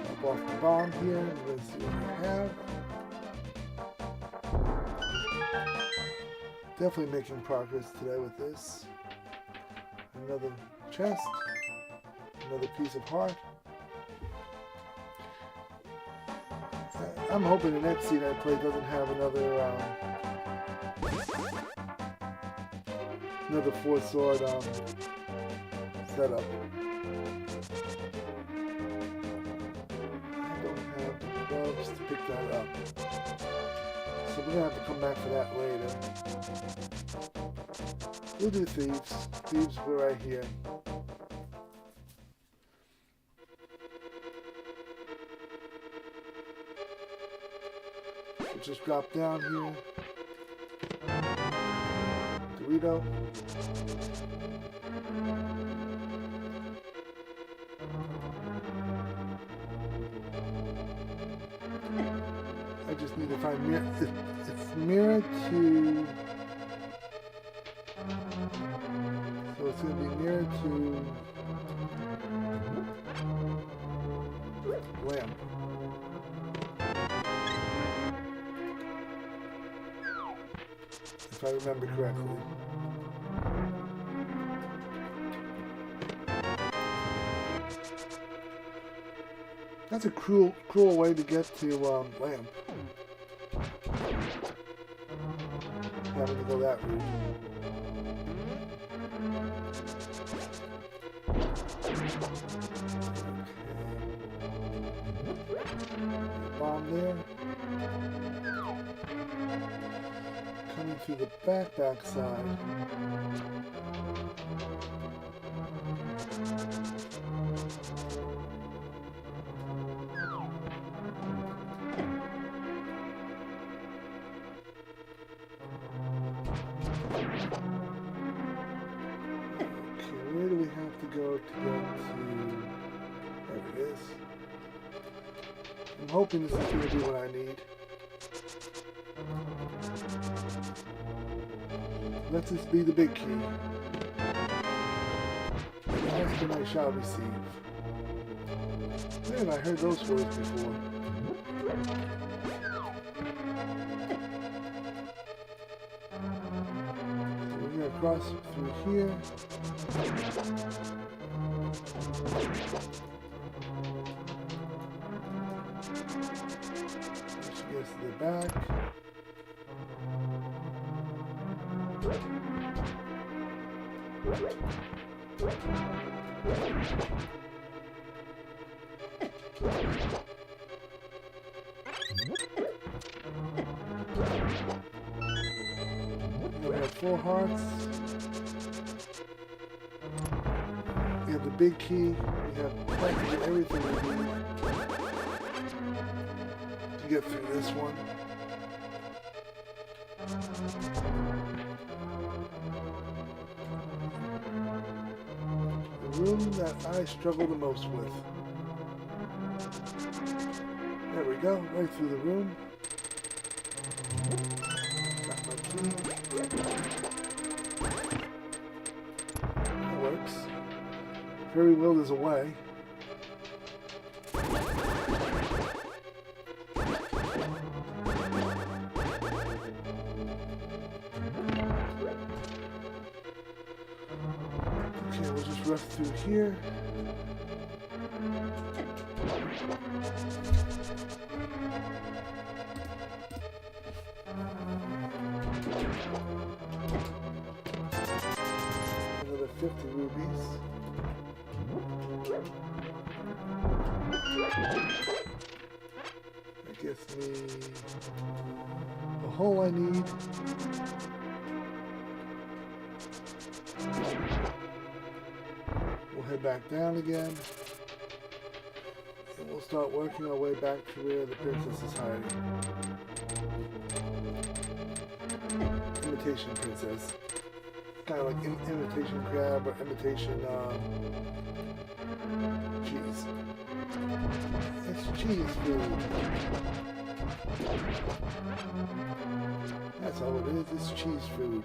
Pop off the bomb here. Let's see what we have. Definitely making progress today with this. Another chest. Another piece of heart. I'm hoping the next seed I play doesn't have another four sword setup. I don't have the gloves to pick that up, so we're gonna have to come back for that later. We'll do thieves. Thieves were right here. Just drop down here. Dorito. I just need to find mirror. It's mirror to. So it's going to be mirror to lamp. If I remember correctly. That's a cruel way to get to lamp. Having to go that route. Okay. Bomb there. Coming through the back side. Okay, where do we have to go to get to... There it is. I'm hoping this is going to be what I need. Let this be the big key. The husband I shall receive. Man, I heard those words before. So we're going to cross through here. Which gets to the back. We have 4 hearts. We have the big key. We have practically everything we need to get through this one. Room that I struggle the most with. There we go, right through the room. Got my key. That works. Very well, there's a way. Rush through here. Another 50 rubies. That gets me the hole I need. Head back down again, and we'll start working our way back to where the princess is hiding. In the imitation princess. Kind of like imitation crab or imitation cheese. It's cheese food. That's all it is. It's cheese food.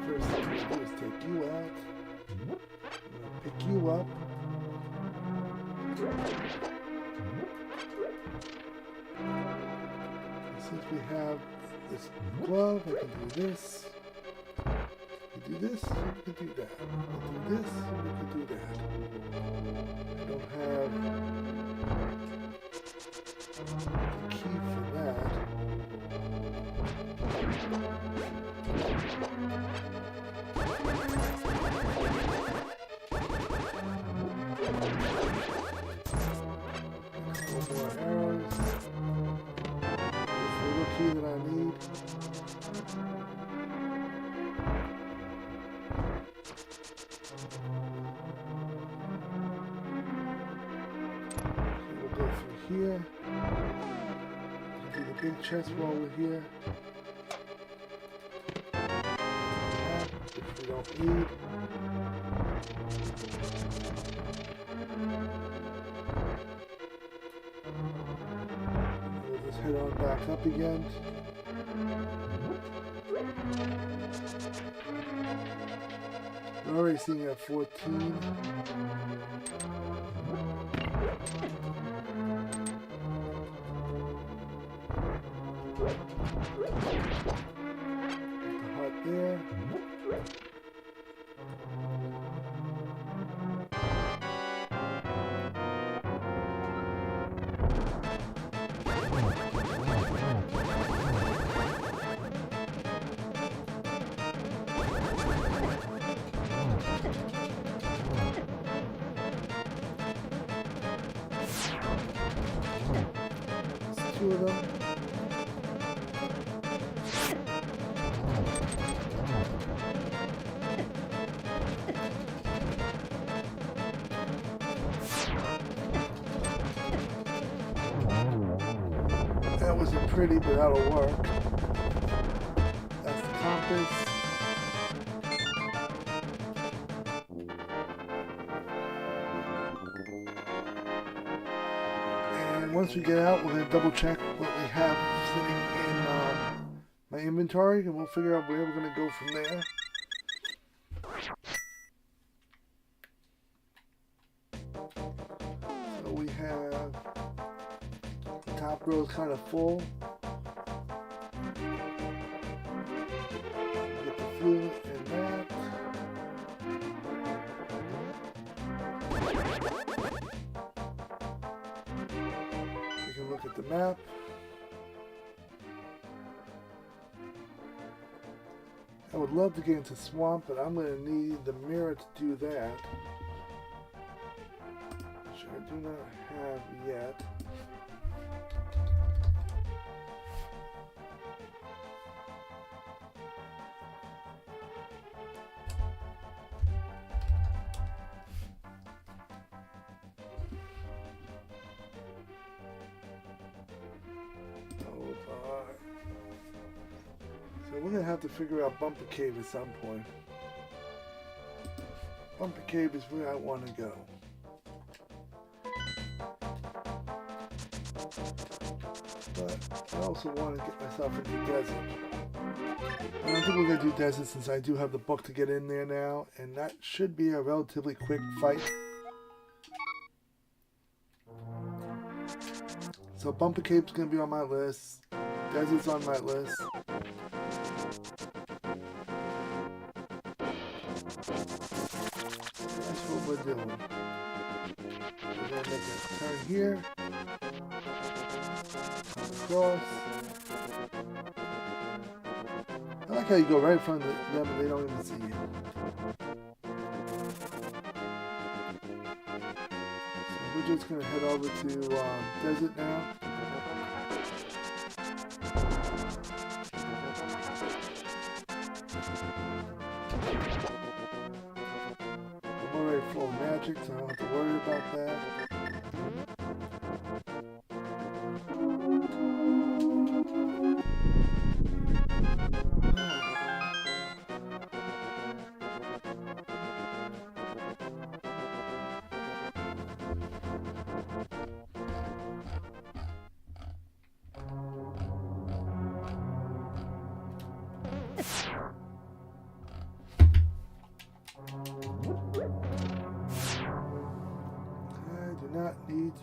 First thing we do is take you out. I'm gonna pick you up. Since we have this glove, I can do this. We can do this, we can do that. We can do this, we can do that. I don't have the key for that. Couple more arrows. Key that I need. Okay, we'll go through here. Do the big chest while we're here. Which we don't need. Head on back up again. We're already sitting at 14. The hut there. Two of them. That wasn't pretty, but that'll work. That's the compass. Once we get out, we're going to double check what we have sitting in my inventory, and we'll figure out where we're going to go from there. So we have the top row is kind of full. Get the fluid and that. Look at the map. I would love to get into swamp, but I'm going to need the mirror to do that, which I do not have yet. So we're going to have to figure out Bumper Cave at some point. Bumper Cave is where I want to go. But I also want to get myself into desert. And I think we're going to do desert since I do have the book to get in there now. And that should be a relatively quick fight. So Bumper Cave's going to be on my list. Desert's on my list. That's what we're doing. We're going to make a turn here. Across. I like how you go right in front of them and they don't even see you. So we're just going to head over to desert now. I'm already full of magic, so I don't have to worry about that.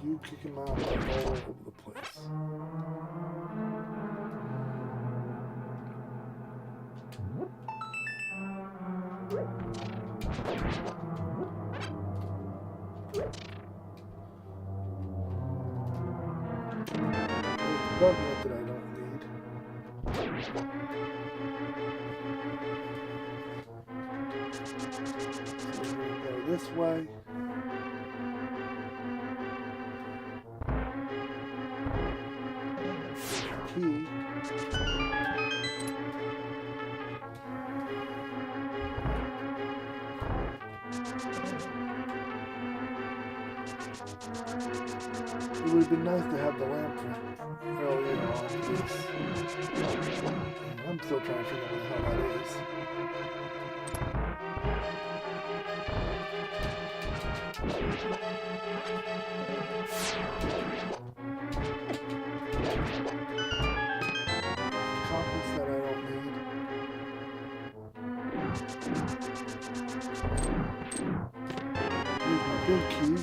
need you kicking my butt all over the place. Bug nut that I don't need. So we're going to go this way. Key. It would have been nice to have the lamp earlier on this. I'm still trying to figure out how that is. Compass that I don't need. Here's my big key.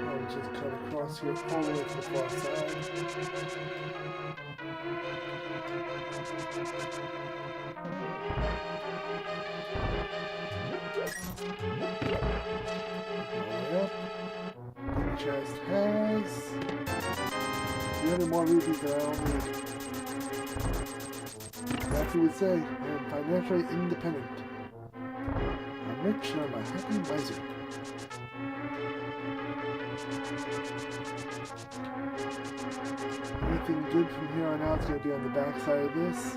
I'll just cut across here all the way to the far side. Up. Big chest has 300 more rupees that I don't need. Like you would say, I am financially independent. I'm rich and I'm a happy miser. Anything good from here on out is going to be on the back side of this.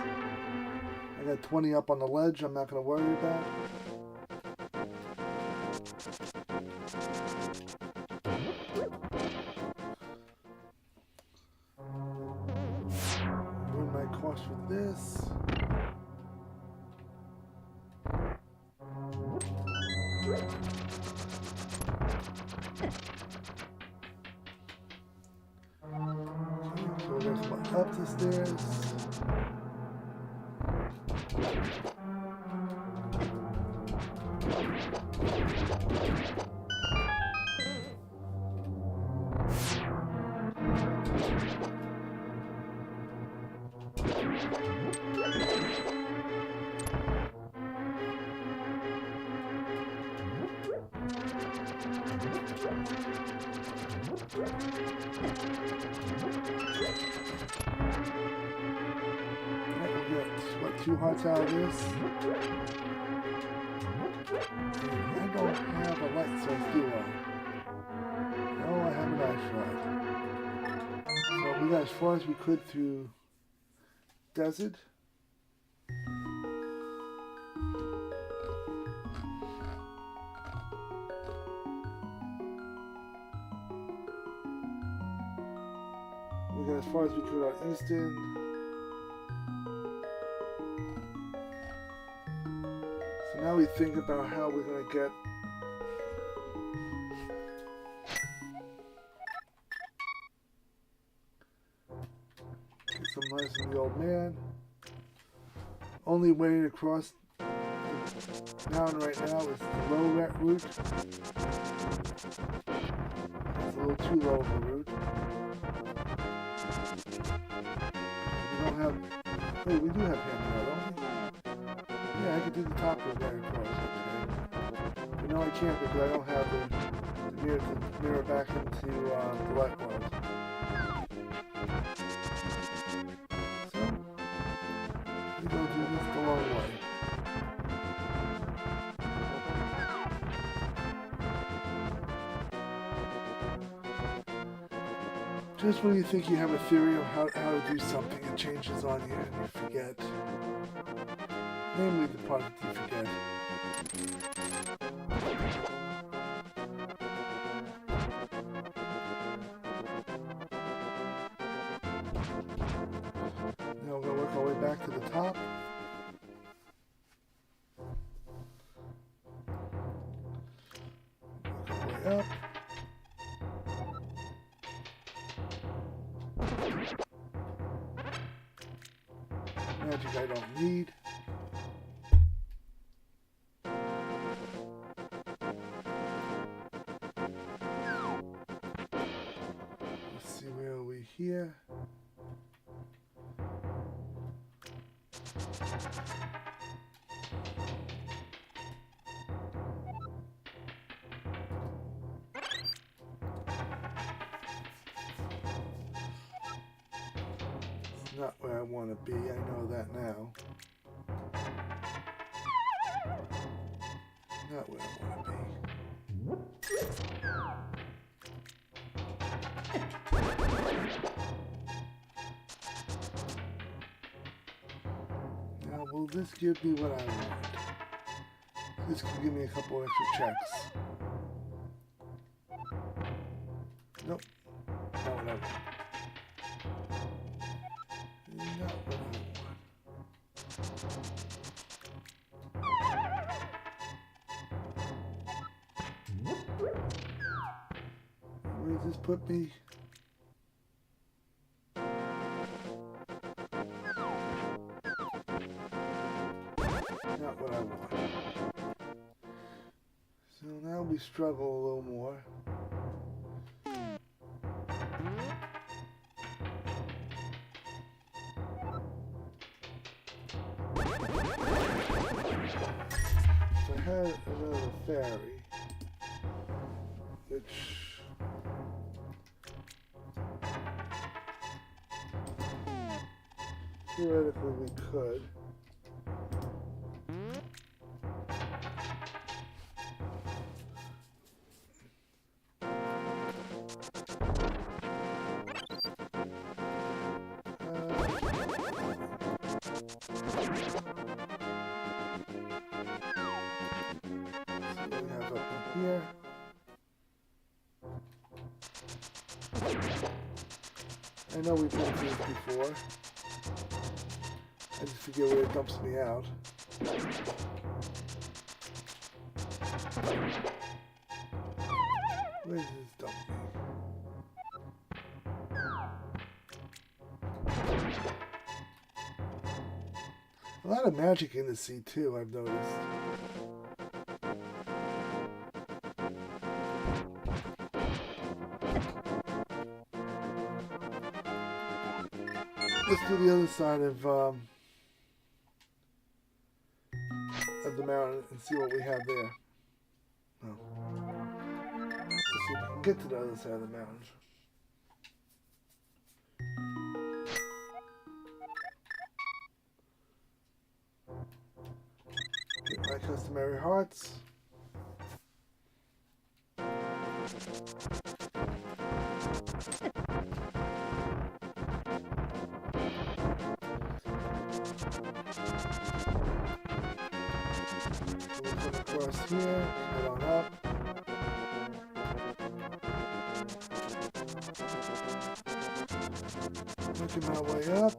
I got 20 up on the ledge I'm not going to worry about. Run my cost for this. Up the stairs. What, 2 hearts out of this? I don't have a light source, do I? No, I have an ice rod. So we got as far as we could through desert. We got as far as we could on Easton. So now we think about how we're going to get some lights from the old man. Only way across the mountain right now is the low route. It's a little too low of a route. We don't have... Wait, we do have hammer, don't we? Yeah, I could do the top road there across. Okay. But no, I can't because I don't have the mirror back into the light world. So, we go do this the long way. Just when you think you have a theory of how to do something, it changes on you and you forget. Namely the part that you forget. Now we're going to work our way back to the top. Work our way up. Magic I don't need. Let's see, where are we here? Not where I want to be, I know that now. Not where I want to be. Now, will this give me what I want? This could give me a couple extra checks. Nope, not what I want. Not what I want. Where does this put me? Not what I want. So now we struggle a little more. I had another fairy, which theoretically we could. Here. I know we've been through this before. I just forget where it dumps me out. Where does this dump me? A lot of magic in the sea too, I've noticed. Let's do the other side of the mountain and see what we have there. Oh. Let's see if we can get to the other side of the mountain. Get my customary hearts. Across here, head on up. Making my way up.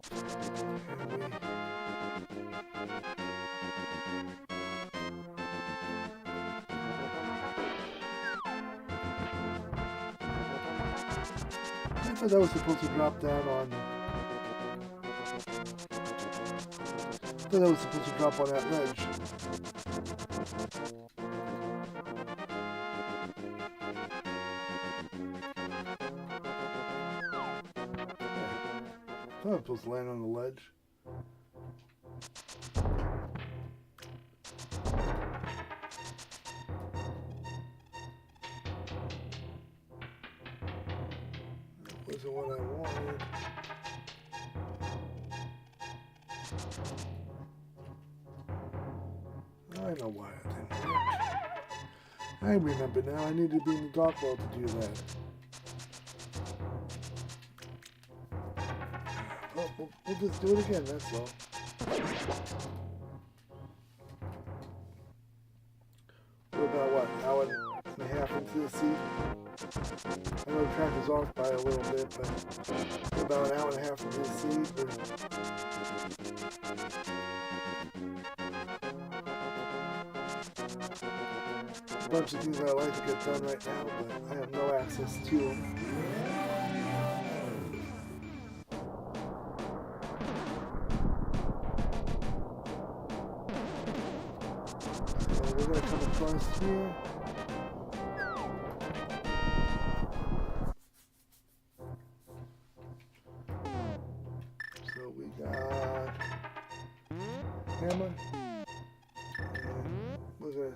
I thought that was supposed to drop down on. I thought that was supposed to drop on that ledge. I'm supposed to land on the ledge. That wasn't what I wanted. I know why it didn't work. I remember now. I need to be in the dark world to do that. We'll just do it again, that's all. We're about, what, an hour and a half into the sea? I know the track is off by a little bit, but we're about an hour and a half into the sea. A bunch of things I'd like to get done right now, but I have no access to them. we're gonna come across here. So we got hammer. And we're gonna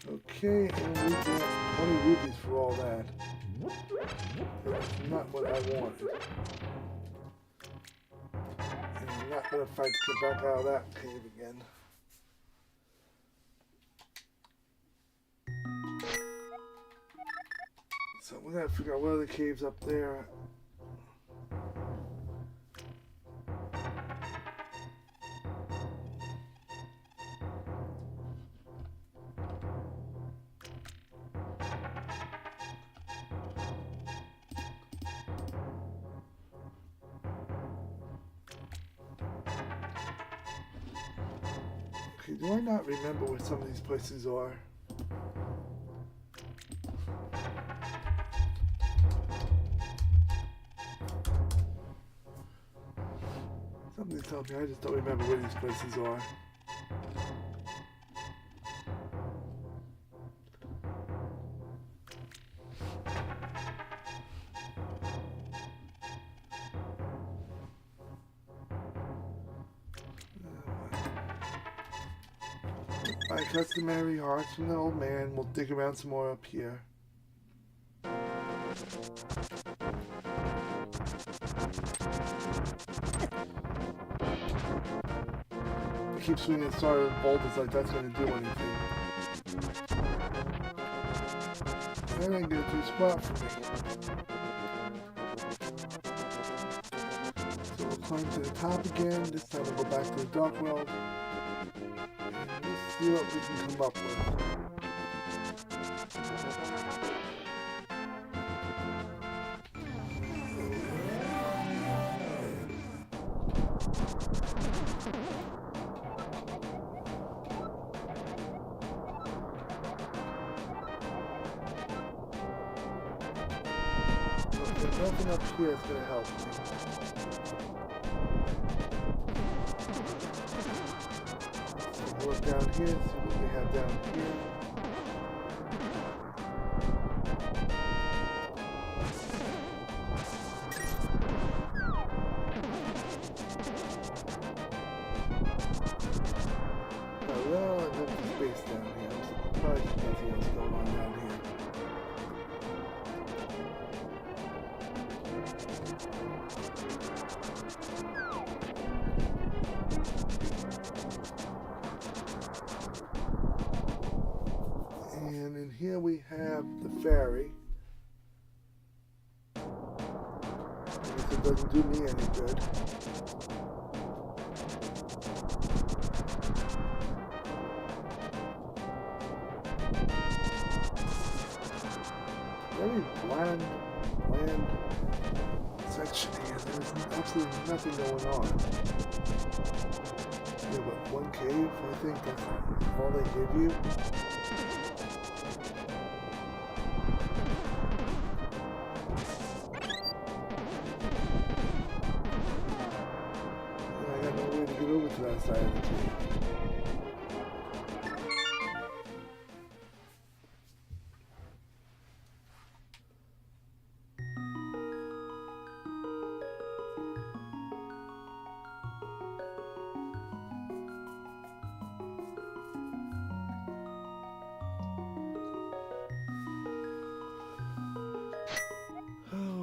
okay, and we get 20 rupees for all that. That's not what I wanted. And I'm not gonna fight to get back out of that cave again. So we gotta figure out what are the caves up there. Okay, do I not remember where some of these places are? Something tells me I just don't remember where these places are. Buy customary hearts from the old man. We'll dig around some more up here. I keep swinging solid boulders like that's going to do anything. That ain't going to do spot for me. So we'll climb to the top again. This time we'll go back to the dark world. Let's see what we can come up with. There's nothing up here that's going to help me. Look down here, see what we have down here. Well, and then space down here. I'm surprised there's nothing else going on down here. And in here we have the ferry. I guess it doesn't do me any good. Very bland section here. There's absolutely nothing going on. Yeah, but one cave, I think that's all they give you. And I got no way to get over to that side of the cave.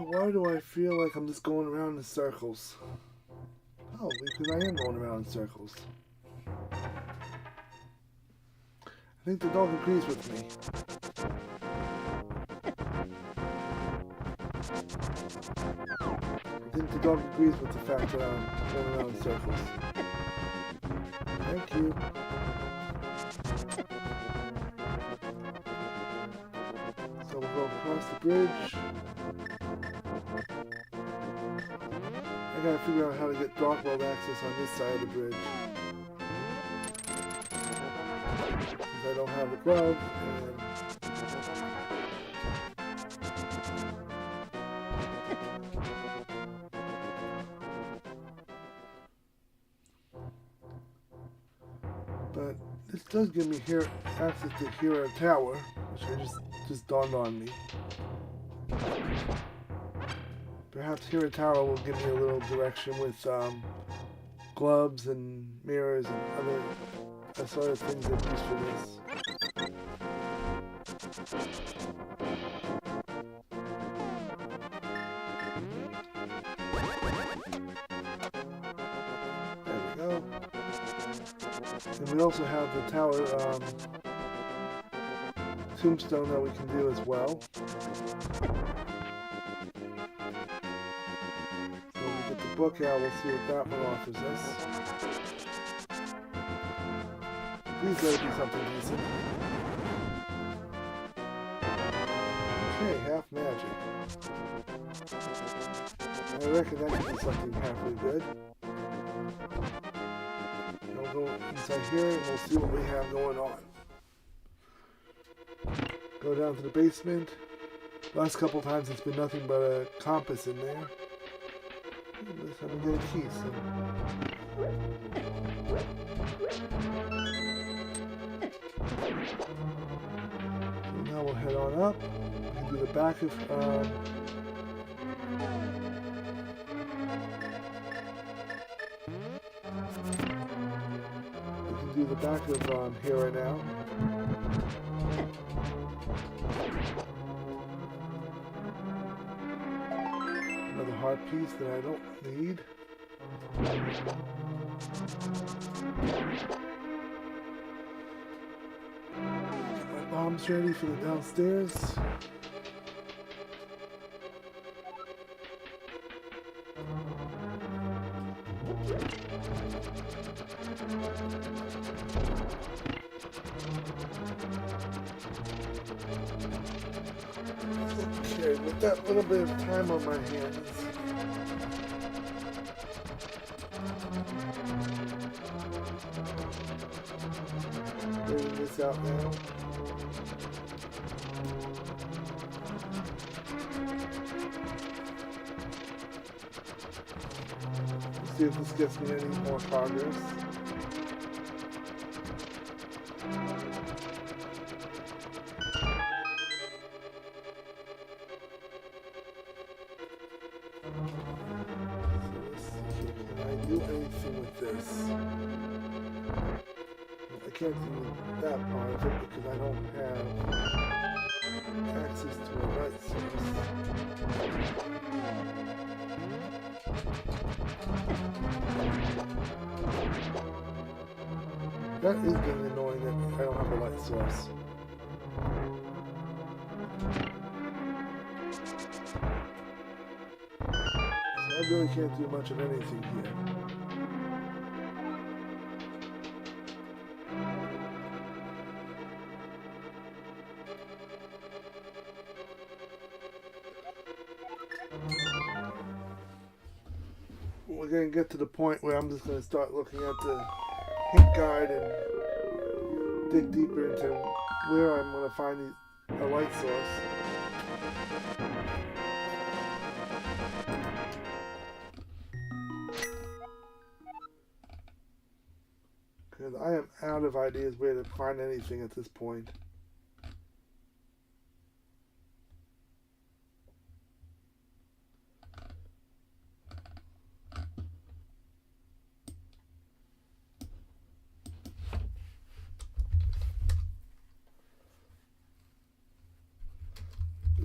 Why do I feel like I'm just going around in circles? Oh, because I am going around in circles. I think the dog agrees with me. I think the dog agrees with the fact that I'm going around in circles. Thank you. So we'll go across the bridge. I gotta figure out how to get dark world access on this side of the bridge. because I don't have the glove. But this does give me here access to Hero Tower, which just dawned on me. Perhaps Hero Tower will give me a little direction with gloves and mirrors and other sort of things that are used for this. There we go. And we also have the tower tombstone that we can do as well. Book out, we'll see what that one offers us. Please let it be something decent. Okay, half magic. I reckon that could be something halfway good. And we'll go inside here and we'll see what we have going on. Go down to the basement. Last couple times it's been nothing but a compass in there. Let's have a get a key. So now we'll head on up. We can do the back of here right now. Another heart piece that I don't need. Get my bombs ready for the downstairs. Okay, with that little bit of time on my hands, bringing this out now. Let's see if this gets me any more progress. I can't do that part of it because I don't have access to a light source. That is getting annoying that I don't have a light source. So I really can't do much of anything here. We're going to get to the point where I'm just going to start looking at the hint guide and dig deeper into where I'm going to find a light source. Because I am out of ideas where to find anything at this point.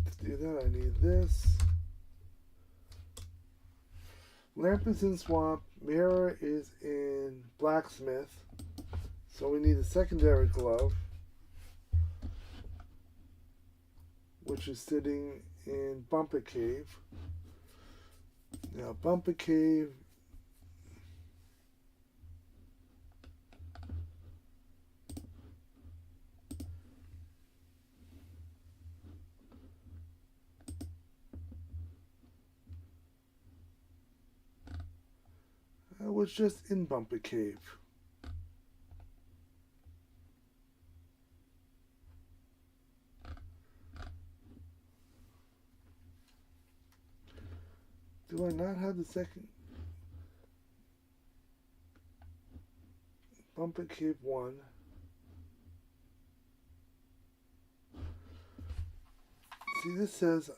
To do that, I need this. Lamp is in Swamp. Mirror is in Blacksmith. So we need a secondary glove, which is sitting in Bumper Cave. Now, Bumper Cave was just in Bumper Cave. Do I not have the second? Bumper Cave 1. See, this says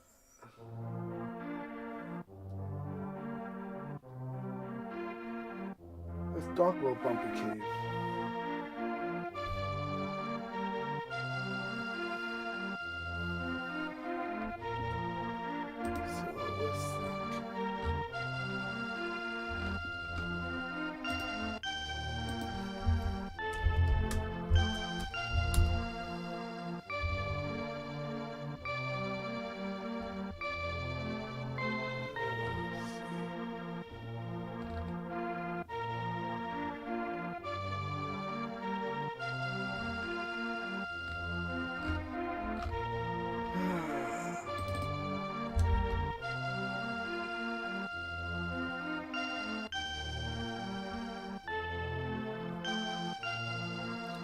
it's Dark World Bumper Cave. So let's think.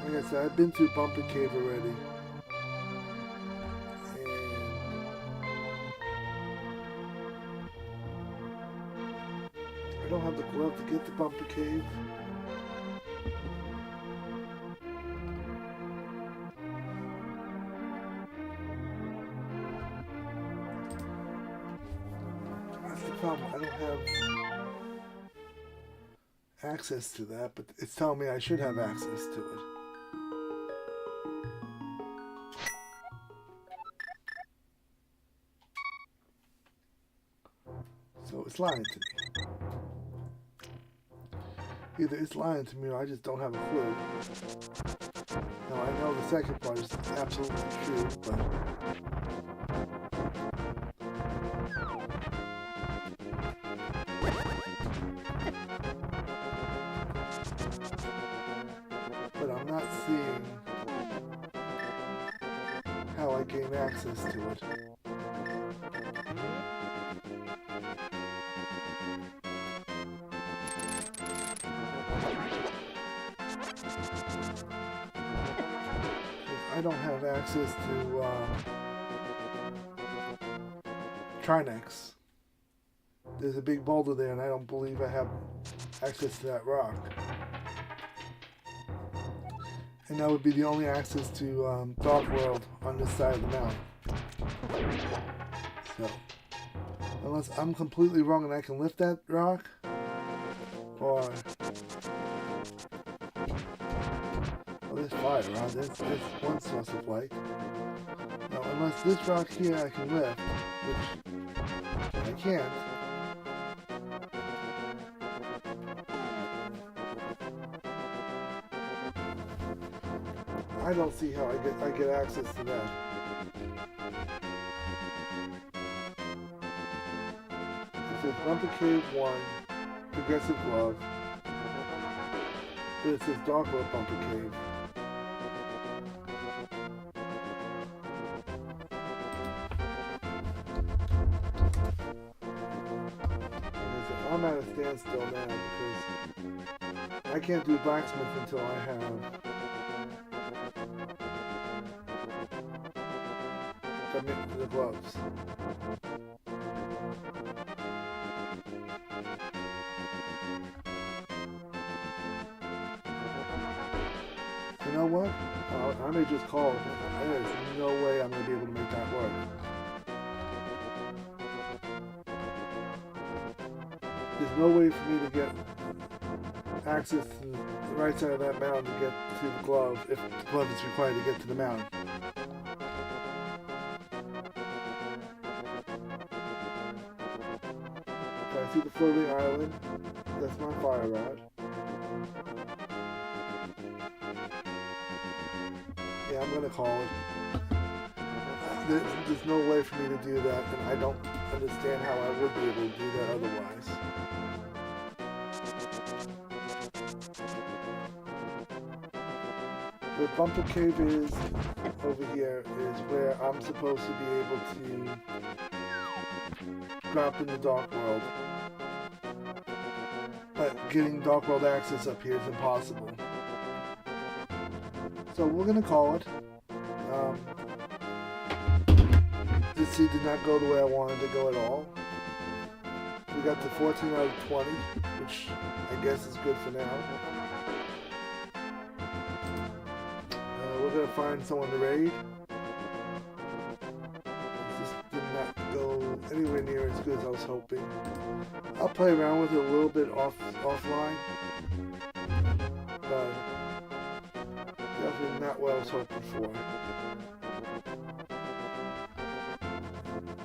Like I said, I've been through Bumper Cave already. And I don't have the glove to get to Bumper Cave. That's the problem. I don't have access to that, but it's telling me I should have access to it. So it's lying to me. Either it's lying to me or I just don't have a clue. Now I know the second part is absolutely true, but I'm not seeing how I gain access to it. I don't have access to Trinex. There's a big boulder there and I don't believe I have access to that rock. And that would be the only access to Dark World on this side of the mountain. So, unless I'm completely wrong and I can lift that rock, or there's fire around. There's one source of light. Now, unless this rock here I can lift, which I can't. I don't see how I get access to that. It says Bumper Cave 1, Progressive Glove. But it says Dark World Bumper Cave. I'm at a standstill now because I can't do blacksmith until I have the gloves. You know what? I may just call it. There's no way I'm going to be able to make that work. There's no way for me to get access to the right side of that mountain to get to the glove if the glove is required to get to the mountain. Okay, I see the floating island. That's my fire rod. Yeah, I'm gonna call it. There's no way for me to do that, and I don't understand how I would be able to do that otherwise. Where Bumper Cave is over here is where I'm supposed to be able to drop in the Dark World. But getting Dark World access up here is impossible. So we're going to call it. This seed did not go the way I wanted to go at all. we got to 14 out of 20, which I guess is good for now. We're going to find someone to raid. This did not go anywhere near as good as I was hoping. I'll play around with it a little bit offline. But definitely not what I was hoping for.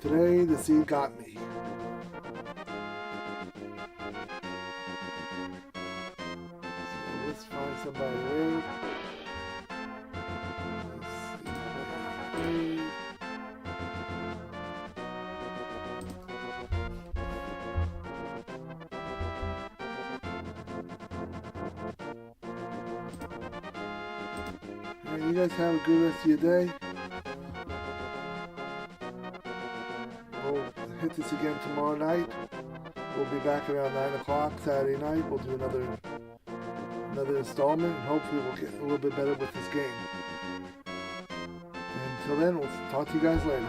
Today, the seed got me. So let's find somebody to raid. Let's see. Alright, you guys have a good rest of your day. We'll hit this again tomorrow night. We'll be back around 9 o'clock Saturday night. We'll do another installment, and hopefully we'll get a little bit better with this game. And until then, we'll talk to you guys later.